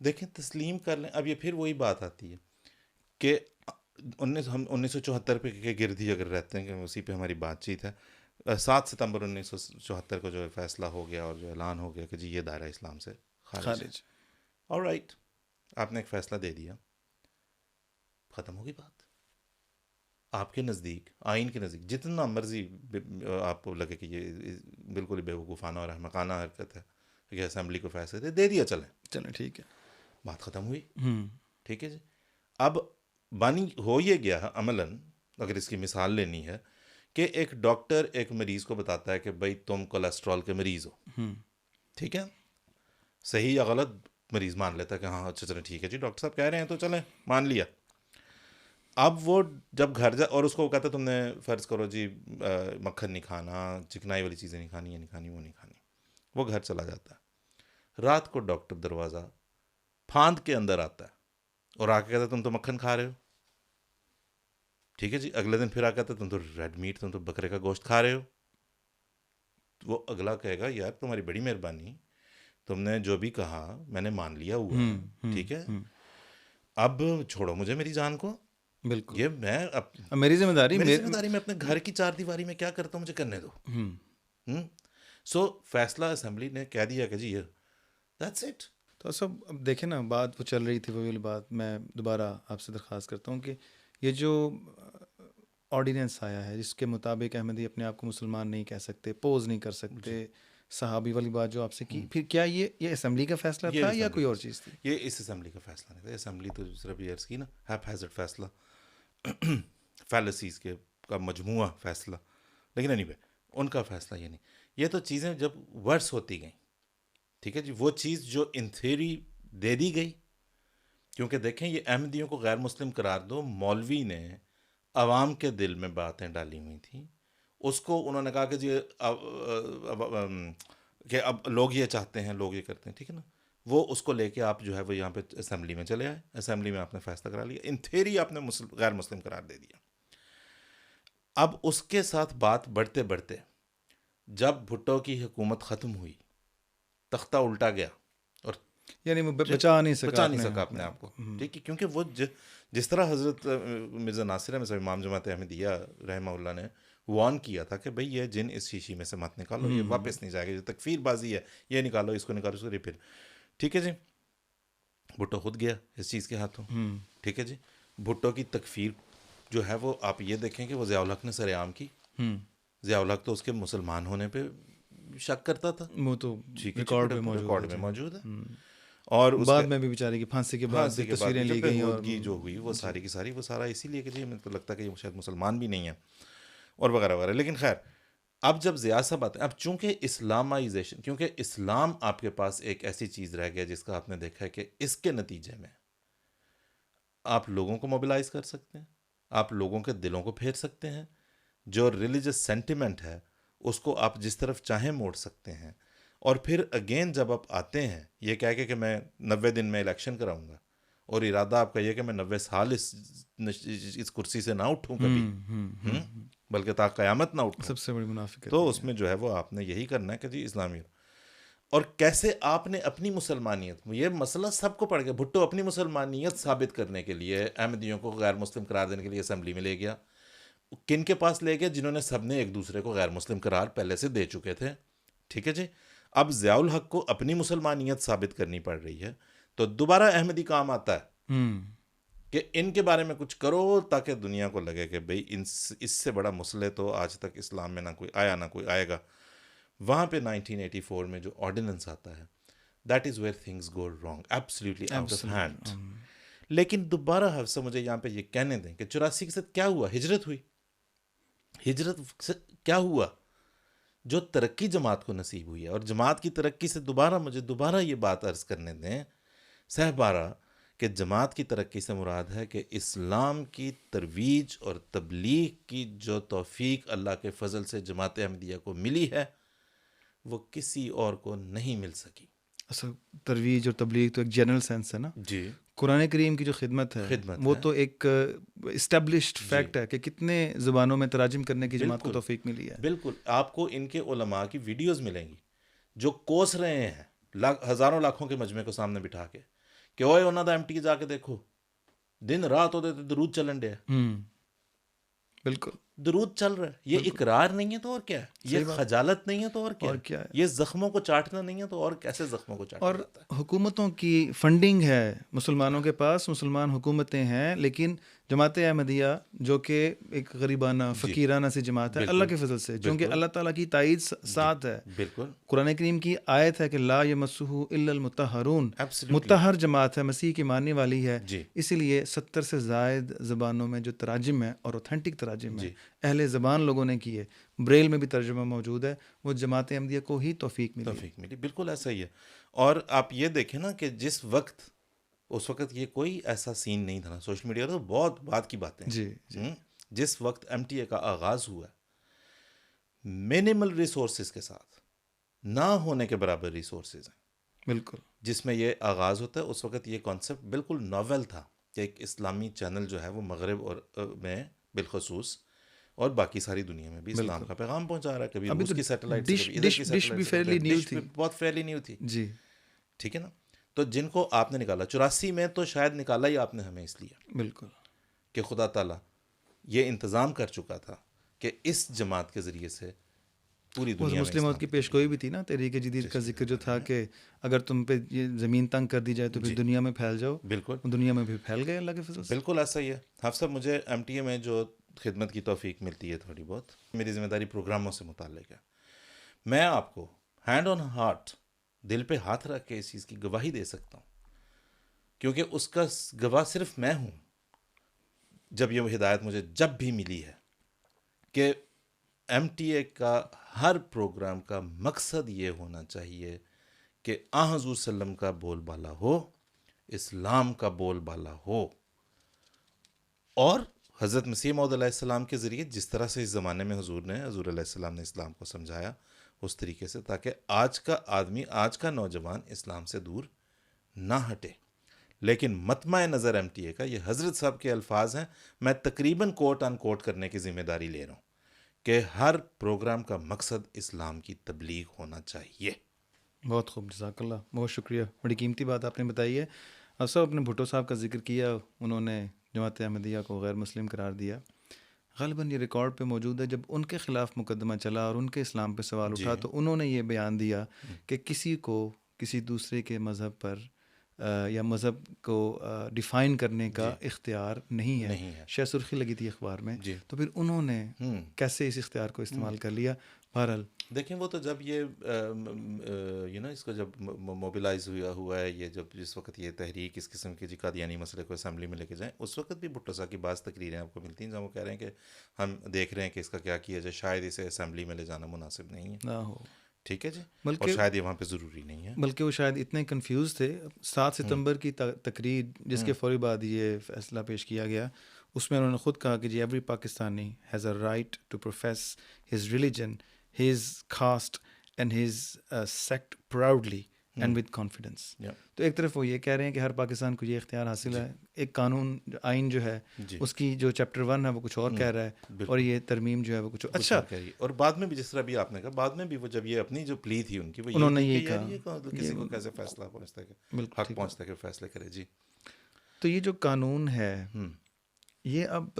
دیکھیں تسلیم کر لیں، اب یہ پھر وہی بات آتی ہے کہ ہم 1974 پہ کے گرد ہی اگر رہتے ہیں کہ اسی پہ ہماری بات چیت ہے۔ 7 ستمبر 1974 کو جو فیصلہ ہو گیا اور جو اعلان ہو گیا کہ جی یہ دائرہ اسلام سے خارج، اور رائٹ، آپ نے ایک فیصلہ دے دیا، ختم ہوگی بات۔ آپ کے نزدیک، آئین کے نزدیک جتنا مرضی آپ کو لگے کہ یہ بالکل بے وقوفانہ اور احمقانہ حرکت ہے کہ اسمبلی کو فیصلہ دے دیا، چلیں ٹھیک ہے، بات ختم ہوئی، ٹھیک ہے جی۔ اب بانی ہو یہ گیا عملاً، اگر اس کی مثال لینی ہے، کہ ایک ڈاکٹر ایک مریض کو بتاتا ہے کہ بھائی تم کولیسٹرول کے مریض ہو، ٹھیک ہے، صحیح یا غلط مریض مان لیتا ہے کہ ہاں اچھا چلیں ٹھیک ہے جی ڈاکٹر صاحب کہہ رہے ہیں تو چلیں مان لیا۔ اب وہ جب گھر جا اور اس کو کہتا ہے تم نے فرض کرو جی مکھن نہیں کھانا، چکنائی والی چیزیں نہیں کھانی، یہ نہیں کھانی، وہ نہیں کھانی، وہ گھر چلا جاتا ہے۔ رات کو ڈاکٹر دروازہ پھاند کے اندر آتا ہے اور آ کے کہتا ہے تم تو مکھن کھا رہے ہو، ٹھیک ہے جی۔ اگلے دن پھر آ کہتا ہے تم تو ریڈ میٹ، تم تو بکرے کا گوشت کھا رہے ہو۔ وہ اگلا کہے گا یار تمہاری بڑی مہربانی، تم نے جو بھی کہا میں نے مان لیا ہوا، ٹھیک ہے، اب چھوڑو مجھے میری جان کو، بالکل، یہ میں میری ذمہ داری میں اپنے گھر کی چار دیواری میں کیا کرتا ہوں مجھے کرنے دو۔ سو فیصلہ اسمبلی نے کہہ دیا کہ جی یہ دیٹس اٹ۔ تو سب اب دیکھیں نا، بات وہ چل رہی تھی، وہ والی بات میں دوبارہ آپ سے درخواست کرتا ہوں کہ یہ جو آرڈیننس آیا ہے جس کے مطابق احمدی اپنے آپ کو مسلمان نہیں کہہ سکتے، پوز نہیں کر سکتے، صحابی والی بات جو آپ سے کی، پھر کیا یہ اسمبلی کا فیصلہ تھا یا کوئی اور چیز تھی؟ یہ اس اسمبلی کا فیصلہ نہیں تھا، اسمبلی تو صرف یہ عرض کی نا ہیپ ہیزرڈ فیصلہ، فیلسیز کے کا مجموعہ فیصلہ، لیکن اینی وے ان کا فیصلہ یہ نہیں۔ یہ تو چیزیں جب ورس ہوتی گئیں، ٹھیک ہے جی، وہ چیز جو ان تھیوری دے دی گئی، کیونکہ دیکھیں یہ احمدیوں کو غیر مسلم قرار دو، مولوی نے عوام کے دل میں باتیں ڈالی ہوئی تھیں، اس کو انہوں نے کہا کہ جی کہ اب لوگ یہ چاہتے ہیں، لوگ یہ کرتے ہیں، ٹھیک ہے نا، وہ اس کو لے کے آپ جو ہے وہ یہاں پہ اسمبلی میں چلے آئے, اسمبلی میں آپ نے فیصلہ کرا لیا, ان تھیری آپ نے غیر مسلم قرار دے دیا. اب اس کے ساتھ بات بڑھتے بڑھتے جب بھٹو کی حکومت ختم ہوئی, تختہ الٹا گیا, اور یعنی وہ بچا نہیں سکا اپنے آپ کو, ٹھیک ہے, کیونکہ وہ جس طرح حضرت مرزا ناصر احمد صاحب امام جماعت احمدیہ رحمہ اللہ نے وارن کیا تھا کہ بھئی یہ جن اس شیشی میں سے مت نکالو, یہ واپس نہیں جائے گا, جو تکفیر بازی ہے یہ نکالو, اس کو نکالو, اس کو ریپیٹ. ٹھیک ہے جی, بھٹو خود گیا اس چیز کے ہاتھوں. ٹھیک ہے جی, بھٹو کی تکفیر جو ہے وہ آپ یہ دیکھیں کہ وہ ضیاء الحق نے سر عام کی. ضیاء الحق تو اس کے مسلمان ہونے پہ شک کرتا تھا, وہ تو ریکارڈ میں موجود ہے. اور بعد میں بھی بیچارے کی پھانسی کے بعد تصویریں لی گئی اور جو ہوئی وہ ساری کی ساری وہ سارا اسی لیے کہ جی ہمیں تو لگتا ہے کہ شاید مسلمان بھی نہیں ہے اور وغیرہ وغیرہ. لیکن خیر, اب جب ضیاء صاحب آتے ہیں, اب چونکہ اسلامائزیشن, کیونکہ اسلام آپ کے پاس ایک ایسی چیز رہ گیا جس کا آپ نے دیکھا ہے کہ اس کے نتیجے میں آپ لوگوں کو موبلائز کر سکتے ہیں, آپ لوگوں کے دلوں کو پھیر سکتے ہیں, جو ریلیجس سینٹیمنٹ ہے اس کو آپ جس طرف چاہیں موڑ سکتے ہیں. اور پھر اگین جب آپ آتے ہیں یہ کہہ کے کہ میں 90 دن میں الیکشن کراؤں گا, اور ارادہ آپ کا یہ کہ میں 90 سال اس کرسی سے نہ اٹھوں کبھی, بلکہ تا قیامت نہ اٹھوں, سب سے بڑی منافقت. تو اس میں جو ہے وہ آپ نے یہی کرنا ہے کہ جی اسلامی. اور کیسے آپ نے اپنی مسلمانیت, یہ مسئلہ سب کو پڑ گیا. بھٹو اپنی مسلمانیت ثابت کرنے کے لیے احمدیوں کو غیر مسلم قرار دینے کے لیے اسمبلی میں لے گیا. کن کے پاس لے گیا؟ جنہوں نے سب نے ایک دوسرے کو غیر مسلم قرار پہلے سے دے چکے تھے. ٹھیک ہے جی, اب ضیاء الحق کو اپنی مسلمانیت ثابت کرنی پڑ رہی ہے, تو دوبارہ احمدی کام آتا ہے کہ ان کے بارے میں کچھ کرو تاکہ دنیا کو لگے کہ بھئی اس سے بڑا مسئلہ تو آج تک اسلام میں نہ کوئی آیا نہ کوئی آئے گا. وہاں پہ 1984 میں جو آرڈیننس آتا ہے, that is where things go wrong, absolutely out of hand. لیکن دوبارہ حفصہ مجھے یہاں پہ یہ کہنے دیں کہ 84 کے ساتھ کیا ہوا؟ ہجرت ہوئی. ہجرت سے کیا ہوا؟ جو ترقی جماعت کو نصیب ہوئی ہے, اور جماعت کی ترقی سے مجھے دوبارہ یہ بات عرض کرنے دیں سہبارہ کہ جماعت کی ترقی سے مراد ہے کہ اسلام کی ترویج اور تبلیغ کی جو توفیق اللہ کے فضل سے جماعت احمدیہ کو ملی ہے وہ کسی اور کو نہیں مل سکی. اصل ترویج اور تبلیغ تو ایک جنرل سینس ہے نا جی. قرآن کریم کی جو خدمت ہے وہ تو ایک اسٹیبلشڈ فیکٹ ہے کہ کتنے زبانوں میں تراجم کرنے کی جماعت کو توفیق ملی ہے. بالکل, آپ کو ان کے علماء کی ویڈیوز ملیں گی جو کوس رہے ہیں ہزاروں لاکھوں کے مجمع کو سامنے بٹھا کے کہ اوئے انہاں دا MT جا کے دیکھو, دن رات ہوتے تھے درود چلن ڈیا. بالکل درود چل رہا ہے. یہ اقرار نہیں ہے تو اور کیا ہے؟ یہ خجالت نہیں ہے تو اور کیا ہے؟ یہ زخموں کو چاٹنا نہیں ہے تو اور کیسے زخموں کو چاٹنا جاتا ہے؟ اور حکومتوں کی فنڈنگ ہے مسلمانوں کے پاس, مسلمان حکومتیں ہیں, لیکن جماعت احمدیہ جو کہ ایک غریبانہ فقیرانہ سی جماعت ہے اللہ کے فضل سے, چونکہ اللہ تعالیٰ کی تائید ساتھ ہے. بالکل, قرآن کریم کی آیت ہے کہ لا یمسہ الا المطہرون, مطہر جماعت ہے, مسیح کی ماننے والی ہے. اسی لیے 70 سے زائد زبانوں میں جو تراجم ہیں اور اوتھینٹک تراجم ہیں اہل زبان لوگوں نے کیے, بریل میں بھی ترجمہ موجود ہے, وہ جماعت احمدیہ کو ہی توفیق ملی. بالکل ایسا ہی ہے. اور آپ یہ دیکھیں نا کہ جس وقت اس وقت یہ کوئی ایسا سین نہیں تھا نا, سوشل میڈیا تو بہت بات کی باتیں. جس وقت MTA کا آغاز ہوا منیمل ریسورسز کے ساتھ, نہ ہونے کے برابر ریسورسز ہیں, بالکل, جس میں یہ آغاز ہوتا ہے, اس وقت یہ کانسیپٹ بالکل ناول تھا کہ ایک اسلامی چینل جو ہے وہ مغرب اور میں بالخصوص اور باقی ساری دنیا میں بھی اسلام کا پیغام پہنچا رہا ہے. کبھی روس کی سیٹلائٹ, ڈش بھی فیئرلی نیو تھی, بہت فیئرلی نیو تھی. جی ٹھیک ہے نا. تو جن کو آپ نے نکالا 84 میں, تو شاید نکالا ہی آپ نے ہمیں اس لیے بالکل کہ خدا تعالیٰ یہ انتظام کر چکا تھا کہ اس جماعت کے ذریعے سے پوری دنیا میں مسلم موت کی پیشگوئی بھی تھی نا, تحریک جدید کا ذکر جو تھا کہ اگر تم پہ یہ زمین تنگ کر دی جائے تو پھر دنیا میں پھیل جاؤ. بالکل, دنیا میں بھی پھیل گئے اللہ کے فضل سے. بالکل ایسا ہی ہے. حافظ صاحب, مجھے MTA میں جو خدمت کی توفیق ملتی ہے تھوڑی بہت, میری ذمہ داری پروگراموں سے متعلق ہے. میں آپ کو ہینڈ آن ہارٹ, دل پہ ہاتھ رکھ کے اس چیز کی گواہی دے سکتا ہوں, کیونکہ اس کا گواہ صرف میں ہوں. جب یہ ہدایت مجھے جب بھی ملی ہے کہ MTA کا ہر پروگرام کا مقصد یہ ہونا چاہیے کہ حضور صلی اللہ علیہ وسلم کا بول بالا ہو, اسلام کا بول بالا ہو, اور حضرت مسیح موعود علیہ السلام کے ذریعے جس طرح سے اس زمانے میں حضور علیہ السلام نے اسلام کو سمجھایا اس طریقے سے, تاکہ آج کا آدمی, آج کا نوجوان اسلام سے دور نہ ہٹے. لیکن مطمع نظر ایم ٹی اے کا یہ حضرت صاحب کے الفاظ ہیں, میں تقریباً کوٹ ان کوٹ کرنے کی ذمہ داری لے رہا ہوں, کہ ہر پروگرام کا مقصد اسلام کی تبلیغ ہونا چاہیے. بہت خوب, جزاک اللہ, بہت شکریہ, بڑی قیمتی بات آپ نے بتائی ہے. اب صاحب اپنے بھٹو صاحب کا ذکر کیا, انہوں نے جماعت احمدیہ کو غیر مسلم قرار دیا. غالباً یہ ریکارڈ پہ موجود ہے, جب ان کے خلاف مقدمہ چلا اور ان کے اسلام پہ سوال اٹھا تو انہوں نے یہ بیان دیا کہ کسی کو کسی دوسرے کے مذہب پر یا مذہب کو ڈیفائن کرنے کا اختیار نہیں ہے. شاید سرخی لگی تھی اخبار میں, تو پھر انہوں نے کیسے اس اختیار کو استعمال کر لیا. بہرحال دیکھیں, وہ تو جب یہ اس کو جب موبلائز ہوا ہے, یہ جب جس وقت یہ تحریک اس قسم کی قادیانی مسئلے کو اسمبلی میں لے کے جائیں, اس وقت بھی بھٹو صاحب کی بعض تقریریں آپ کو ملتی ہیں جہاں وہ کہہ رہے ہیں کہ ہم دیکھ رہے ہیں کہ اس کا کیا کیا جائے, شاید اسے اسمبلی میں لے جانا مناسب نہیں ہے. نہ ہو, ٹھیک ہے جی, اور شاید یہ وہاں پہ ضروری نہیں ہے. بلکہ وہ شاید اتنے کنفیوز تھے. 7 ستمبر کی تقریر جس کے فوری بعد یہ فیصلہ پیش کیا گیا, اس میں انہوں نے خود کہا کہ جی every Pakistani has a right to profess his religion, his caste and his sect proudly and with confidence. تو ایک طرف وہ یہ کہہ رہے ہیں کہ ہر پاکستان کو یہ اختیار حاصل ہے. ایک قانون آئین جو ہے اس کی جو چیپٹر 1 ہے وہ کچھ اور کہہ رہا ہے, اور یہ ترمیم جو ہے وہ کچھ اور. اچھا, اور بعد میں بھی جس طرح بھی آپ نے کہا, بعد میں بھی وہ جب یہ اپنی جو پلی تھی ان کی, وہ انہوں نے یہی کہا کسی کو کیسے فیصلہ پہنچتا ہے, حق پہنچتا ہے کہ فیصلے کرے. جی, تو یہ جو قانون ہے یہ اب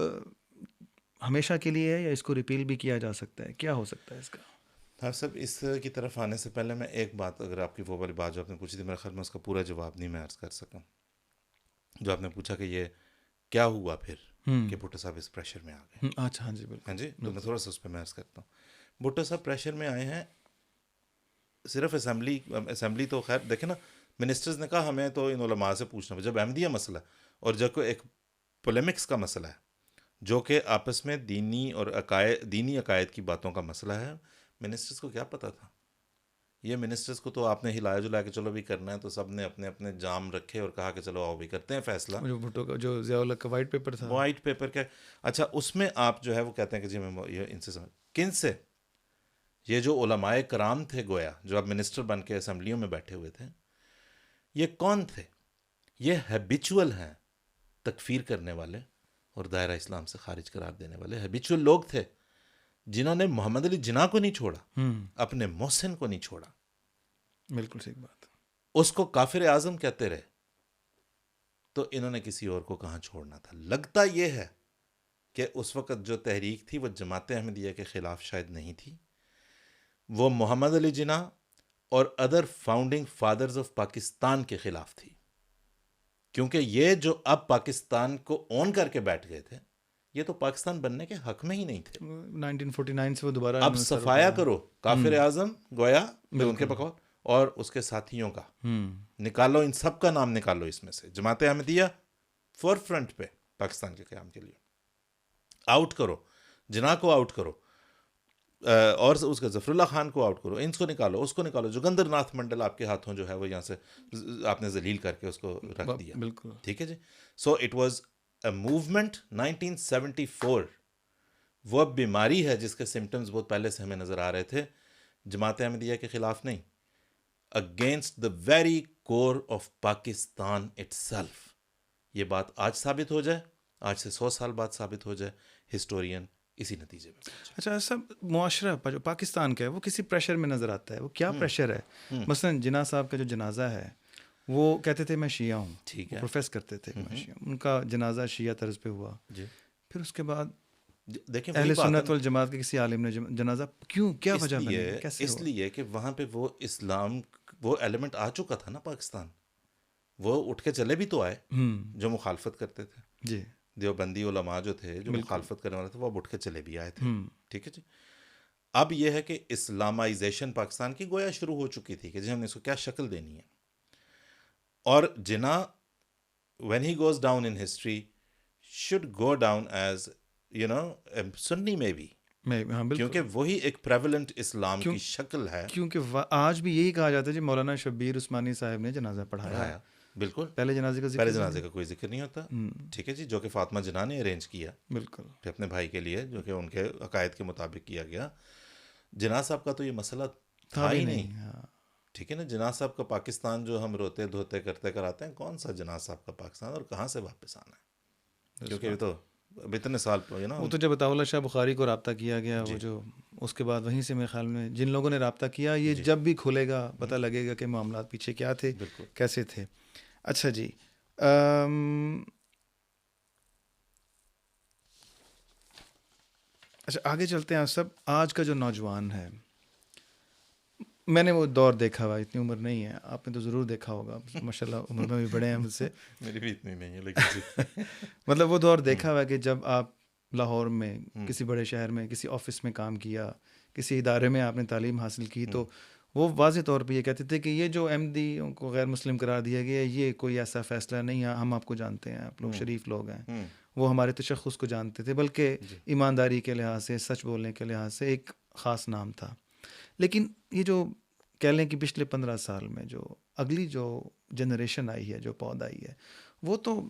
ہمیشہ کے لیے ہے یا اس کو ریپیل بھی کیا جا سکتا ہے, کیا ہو سکتا ہے اس کا؟ ہاں سب, اس کی طرف آنے سے پہلے میں ایک بات, اگر آپ کی وہ والی بات جو آپ نے پوچھی تھی, میرے خیال میں اس کا پورا جواب نہیں میں عرض کر سکا. جو آپ نے پوچھا کہ یہ کیا ہوا پھر کہ بھٹو صاحب اس پریشر میں آ گئے. اچھا, ہاں جی بالکل. ہاں جی, تو میں تھوڑا سا اس پہ میں عرض کرتا ہوں. بھٹو صاحب پریشر میں آئے ہیں صرف اسمبلی تو خیر دیکھیں نا, منسٹرز نے کہا ہمیں تو ان علماء سے پوچھنا. جب احمدیہ مسئلہ اور جب کوئی ایک پولیمکس کا مسئلہ ہے جو کہ آپس میں دینی اور دینی عقائد کی باتوں کا مسئلہ ہے, منسٹرز کو کیا پتہ تھا؟ یہ منسٹرز کو تو آپ نے ہلایا جلایا کہ چلو بھی کرنا ہے, تو سب نے اپنے اپنے جام رکھے اور کہا کہ چلو آؤ بھی کرتے ہیں فیصلہ. جو بھٹو کا جو ضیاء الحق کا وائٹ پیپر تھا, وائٹ پیپر کا, اچھا اس میں آپ جو ہے وہ کہتے ہیں کہ جی میں یہ ان سے سمجھ, کن سے؟ یہ جو علماء کرام تھے گویا, جو اب منسٹر بن کے اسمبلیوں میں بیٹھے ہوئے تھے, یہ کون تھے؟ یہ ہیبیچول ہیں تکفیر کرنے والے اور دائرہ اسلام سے خارج قرار دینے والے ہیبیچول لوگ تھے, جنہوں نے محمد علی جناح کو نہیں چھوڑا, اپنے محسن کو نہیں چھوڑا. بالکل صحیح بات. اس کو کافر اعظم کہتے رہے, تو انہوں نے کسی اور کو کہاں چھوڑنا تھا. لگتا یہ ہے کہ اس وقت جو تحریک تھی وہ جماعت احمدیہ کے خلاف شاید نہیں تھی, وہ محمد علی جناح اور other founding fathers of Pakistan کے خلاف تھی. کیونکہ یہ جو اب پاکستان کو اون کر کے بیٹھ گئے تھے, یہ تو پاکستان بننے کے حق میں ہی نہیں تھے. 1949 سے وہ دوبارہ اب صفایا کرو کافر اعظم گویا ان کے بقول اور اس کے ساتھیوں کا نکالو, ان سب کا نام نکالو اس میں سے. جماعت احمدیہ فور فرنٹ پہ پاکستان کے قیام کے لیے آؤٹ کرو, جناح کو آؤٹ کرو, اور اس کے ظفر اللہ خان کو آؤٹ کرو, ان کو نکالو, اس کو نکالو. جوگندر ناتھ منڈل آپ کے ہاتھوں جو ہے وہ یہاں سے آپ نے ذلیل کر کے اس کو رکھ دیا. بالکل ٹھیک ہے جی. So it was a movement 1974. وہ اب بیماری ہے جس کے سمٹمز بہت پہلے سے ہمیں نظر آ رہے تھے, جماعت احمدیہ کے خلاف نہیں, against the very core of Pakistan itself. یہ بات آج ثابت ہو جائے, آج سے 100 سال بعد ثابت ہو جائے, ہسٹورین اسی نتیجے میں. اچھا سب معاشرہ جو پاکستان کا ہے وہ کسی پریشر میں نظر آتا ہے, وہ کیا پریشر ہے؟ مثلا جناح صاحب کا جو جنازہ ہے وہ کہتے تھے میں شیعہ ہوں, ٹھیک ہے, پروفیس کرتے تھے میں شیعہ ہوں, ان کا جنازہ شیعہ طرز پہ ہوا. پھر اس کے بعد دیکھیں اہل سنت والجماعت کے کسی عالم نے جنازہ کیوں, کیا وجہ بنی, کیسے اس لیے کہ وہاں پہ وہ اسلام وہ ایلیمنٹ آ چکا تھا نا پاکستان. وہ اٹھ کے چلے بھی تو آئے جو مخالفت کرتے تھے. جی, دیوبندی علماء جو تھے جو مخالفت کرنے والے تھے وہ اب اٹھ کے چلے بھی آئے تھے. ٹھیک ہے جی. اب یہ ہے کہ اسلامائزیشن پاکستان کی گویا شروع ہو چکی تھی کہ جی ہم نے اس کو کیا شکل دینی ہے. اور جناح when he goes down in history should go down as سنی میں بھی, کیونکہ وہی ایک پریولنٹ اسلام کی شکل ہے. کیونکہ آج بھی یہی کہا جاتا ہے جی مولانا شبیر عثمانی صاحب نے جنازہ پڑھایا. بالکل, پہلے جنازے کا کوئی ذکر نہیں ہوتا. ٹھیک ہے جی, جو کہ فاطمہ جناح نے ارینج کیا بالکل اپنے بھائی کے لیے, جو کہ ان کے عقائد کے مطابق کیا گیا. جناح صاحب کا تو یہ مسئلہ تھا ہی نہیں. ٹھیک ہے نا. جناح صاحب کا پاکستان جو ہم روتے دھوتے کرتے کراتے ہیں, کون سا جناح صاحب کا پاکستان اور کہاں سے واپس آنا ہے؟ کیونکہ یہ تو اب اتنے سال نا. وہ تو جب عطاء اللہ شاہ بخاری کو رابطہ کیا گیا, وہ جو اس کے بعد وہیں سے میرے خیال میں جن لوگوں نے رابطہ کیا, یہ جب بھی کھلے گا پتہ لگے گا کہ معاملات پیچھے کیا تھے, کیسے تھے. اچھا جی, اچھا آگے چلتے ہیں. سب آج کا جو نوجوان ہے, میں نے وہ دور دیکھا ہوا, اتنی عمر نہیں ہے, آپ نے تو ضرور دیکھا ہوگا, ماشاء اللہ عمر میں بھی بڑے ہیں مجھ سے, میری بھی اتنی نہیں ہے لیکن مطلب وہ دور دیکھا ہوا کہ جب آپ لاہور میں کسی بڑے شہر میں کسی آفس میں کام کیا, کسی ادارے میں آپ نے تعلیم حاصل کی, تو وہ واضح طور پہ یہ کہتے تھے کہ یہ جو احمدی کو غیر مسلم قرار دیا گیا, یہ کوئی ایسا فیصلہ نہیں ہے, ہم آپ کو جانتے ہیں, آپ لوگ شریف لوگ ہیں. وہ ہمارے تشخص کو جانتے تھے, بلکہ ایمانداری کے لحاظ سے, سچ بولنے کے لحاظ سے ایک خاص نام تھا. لیکن یہ جو کہہ لیں کہ پچھلے 15 سال میں جو اگلی جو جنریشن آئی ہے, جو پود آئی ہے, وہ تو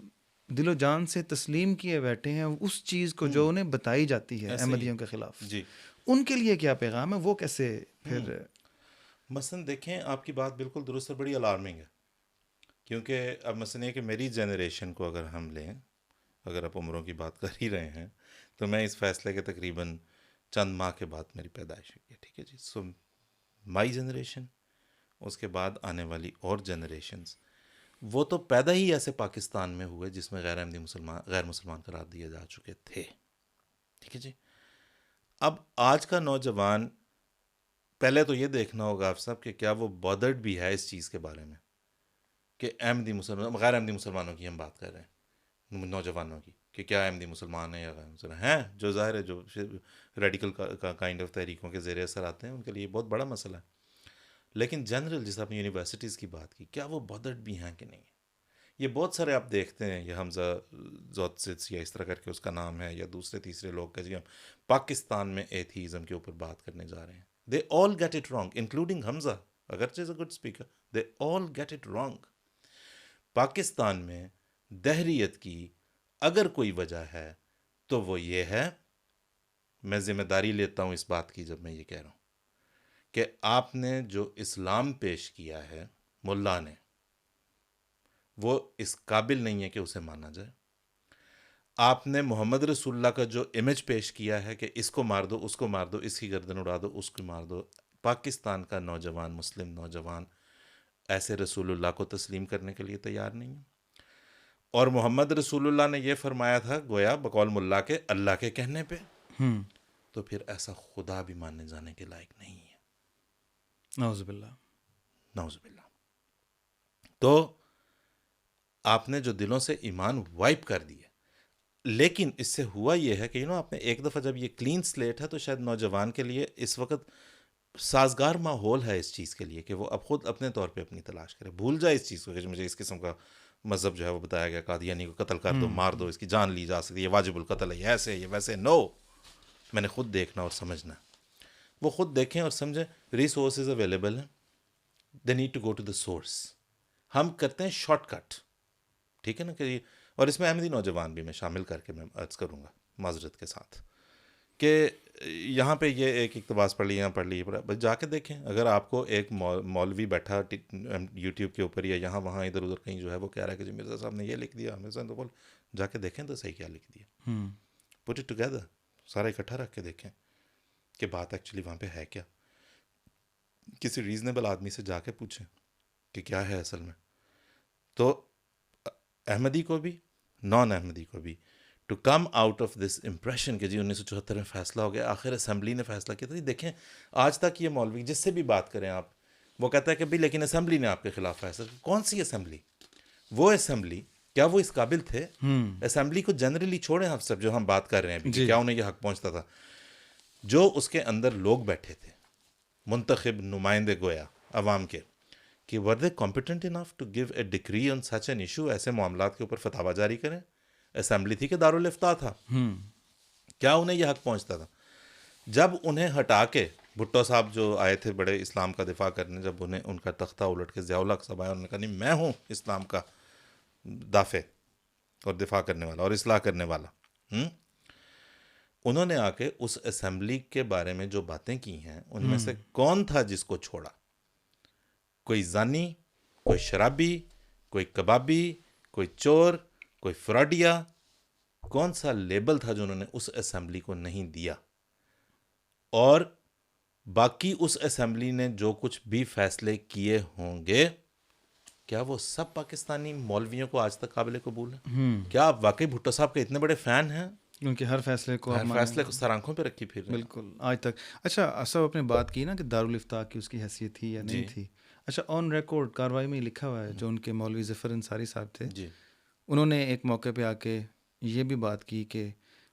دل و جان سے تسلیم کیے بیٹھے ہیں اس چیز کو جو انہیں بتائی جاتی ہے احمدیوں کے خلاف. ان کے لیے کیا پیغام ہے, وہ کیسے پھر؟ مثلاً دیکھیں, آپ کی بات بالکل درست ہے, بڑی الارمنگ ہے. کیونکہ اب مثلاً یہ کہ میری جنریشن کو اگر ہم لیں, اگر آپ عمروں کی بات کر ہی رہے ہیں, تو میں اس فیصلے کے تقریباً چند ماہ کے بعد میری پیدائش ہوئی ہے. ٹھیک ہے جی. سو مائی جنریشن, اس کے بعد آنے والی اور جنریشنز, وہ تو پیدا ہی ایسے پاکستان میں ہوئے جس میں غیر احمدی غیر مسلمان قرار دیے جا چکے تھے. ٹھیک ہے جی. اب آج کا نوجوان, پہلے تو یہ دیکھنا ہوگا آپ صاحب کہ کیا وہ بودرڈ بھی ہے اس چیز کے بارے میں کہ احمدی مسلمان, غیر احمدی مسلمانوں کی ہم بات کر رہے ہیں, نوجوانوں کی, کہ کیا احمدی مسلمان ہیں یا غیر مسلمان ہیں, جو ظاہر ہے جو ریڈیکل کائنڈ آف تحریکوں کے زیر اثر آتے ہیں, ان کے لیے بہت بڑا مسئلہ ہے. لیکن جنرل جس آپ نے یونیورسٹیز کی بات کی, کیا وہ بودرڈ بھی ہیں کہ نہیں؟ یہ بہت سارے آپ دیکھتے ہیں, یہ حمزہ زوتسٹس یا اس طرح کر کے اس کا نام ہے, یا دوسرے تیسرے لوگ کا, جی ہم پاکستان میں ایتھیزم کے اوپر بات کرنے جا رہے ہیں. They all get it wrong, including Hamza. اگرچہ is a good speaker, they all get it wrong. Pakistan میں دہریت کی اگر کوئی وجہ ہے تو وہ یہ ہے, میں ذمہ داری لیتا ہوں اس بات کی جب میں یہ کہہ رہا ہوں کہ آپ نے جو اسلام پیش کیا ہے ملا نے, وہ اس قابل نہیں ہے کہ اسے مانا جائے. آپ نے محمد رسول اللہ کا جو امیج پیش کیا ہے کہ اس کو مار دو, اس کو مار دو, اس کی گردن اڑا دو, اس کو مار دو, پاکستان کا نوجوان, مسلم نوجوان ایسے رسول اللہ کو تسلیم کرنے کے لیے تیار نہیں ہے. اور محمد رسول اللہ نے یہ فرمایا تھا گویا بقول ملا کے اللہ کے کہنے پہ, تو پھر ایسا خدا بھی ماننے جانے کے لائق نہیں ہے. نعوذ باللہ, نعوذ باللہ. تو آپ نے جو دلوں سے ایمان وائپ کر دیا. لیکن اس سے ہوا یہ ہے کہ آپ نے ایک دفعہ جب یہ کلین سلیٹ ہے, تو شاید نوجوان کے لیے اس وقت سازگار ماحول ہے اس چیز کے لیے کہ وہ اب خود اپنے طور پہ اپنی تلاش کرے, بھول جائے اس چیز کو کہ مجھے اس قسم کا مذہب جو ہے وہ بتایا گیا, قادیانی کو قتل کر دو, مار دو, اس کی جان لی جا سکتی ہے, یہ واجب القتل ہے, یہ ایسے یہ ویسے. نو, میں نے خود دیکھنا اور سمجھنا. وہ خود دیکھیں اور سمجھیں. ریسورسز اویلیبل ہیں, they need to go to the source. ہم کرتے ہیں شارٹ کٹ, ٹھیک ہے نا, کہ اور اس میں احمدی نوجوان بھی میں شامل کر کے میں عرض کروں گا معذرت کے ساتھ کہ یہاں پہ یہ ایک اقتباس پڑھ لی, یہاں پڑھ لی, بس جا کے دیکھیں. اگر آپ کو ایک مولوی بیٹھا یوٹیوب کے اوپر یا یہاں وہاں ادھر ادھر کہیں جو ہے وہ کہہ رہا ہے کہ جی مرزا صاحب نے یہ لکھ دیا, مرزا تو بول, جا کے دیکھیں تو صحیح کیا لکھ دیا, پٹ اٹ ٹوگیدر, سارا اکٹھا رکھ کے دیکھیں کہ بات ایکچولی وہاں پہ ہے کیا. کسی ریزنیبل آدمی سے جا کے پوچھیں کہ کیا ہے اصل میں. تو احمدی کو بھی نان احمدی کو بھی to come out of this impression کہ جی 1974 میں فیصلہ ہو گیا, آخر اسمبلی نے فیصلہ کیا تھا. دیکھیں آج تک یہ مولوی جس سے بھی بات کریں آپ, وہ کہتا ہے کہ بھائی لیکن اسمبلی نے آپ کے خلاف فیصلہ. کون سی اسمبلی؟ وہ اسمبلی, کیا وہ اس قابل تھے؟ اسمبلی کو جنرلی چھوڑیں آپ سب, جو ہم بات کر رہے ہیں ابھی, کیا انہیں یہ حق پہنچتا تھا؟ جو اس کے اندر لوگ بیٹھے تھے, منتخب نمائندے گویا عوام کے, کہ were they competent enough to give a decree on such an issue, ایسے معاملات کے اوپر فتاویٰ جاری کریں؟ اسمبلی تھی کہ دارالفتاء تھا؟ کیا انہیں یہ حق پہنچتا تھا؟ جب انہیں ہٹا کے بھٹو صاحب جو آئے تھے بڑے اسلام کا دفاع کرنے, جب انہیں ان کا تختہ الٹ کے ضیاء الحق صاحب آیا, انہوں نے کہا نہیں میں ہوں اسلام کا دافع اور دفاع کرنے والا اور اصلاح کرنے والا. انہوں نے آ کے اس اسمبلی کے بارے میں جو باتیں کی ہیں ان میں سے کون تھا جس کو چھوڑا؟ کوئی زانی، کوئی شرابی، کوئی کبابی، کوئی چور، کوئی فراڈیا، کون سا لیبل تھا جو انہوں نے اس اسمبلی کو نہیں دیا؟ اور باقی اس اسمبلی نے جو کچھ بھی فیصلے کیے ہوں گے، کیا وہ سب پاکستانی مولویوں کو آج تک قابل قبول ہیں؟ کیا آپ واقعی بھٹو صاحب کے اتنے بڑے فین ہیں؟ کیونکہ ہر فیصلے کو ہر فیصلے کو سر آنکھوں پہ رکھی پھر رہے ہیں۔ بالکل آج تک۔ اچھا سب آپ نے بات کی نا کہ دارالفتاح کی اس کی حیثیت تھی یا نہیں تھی، اچھا آن ریکارڈ کاروائی میں لکھا ہوا ہے، جو ان کے مولوی ظفر انصاری صاحب تھے، جی انہوں نے ایک موقع پہ آ کے یہ بھی بات کی کہ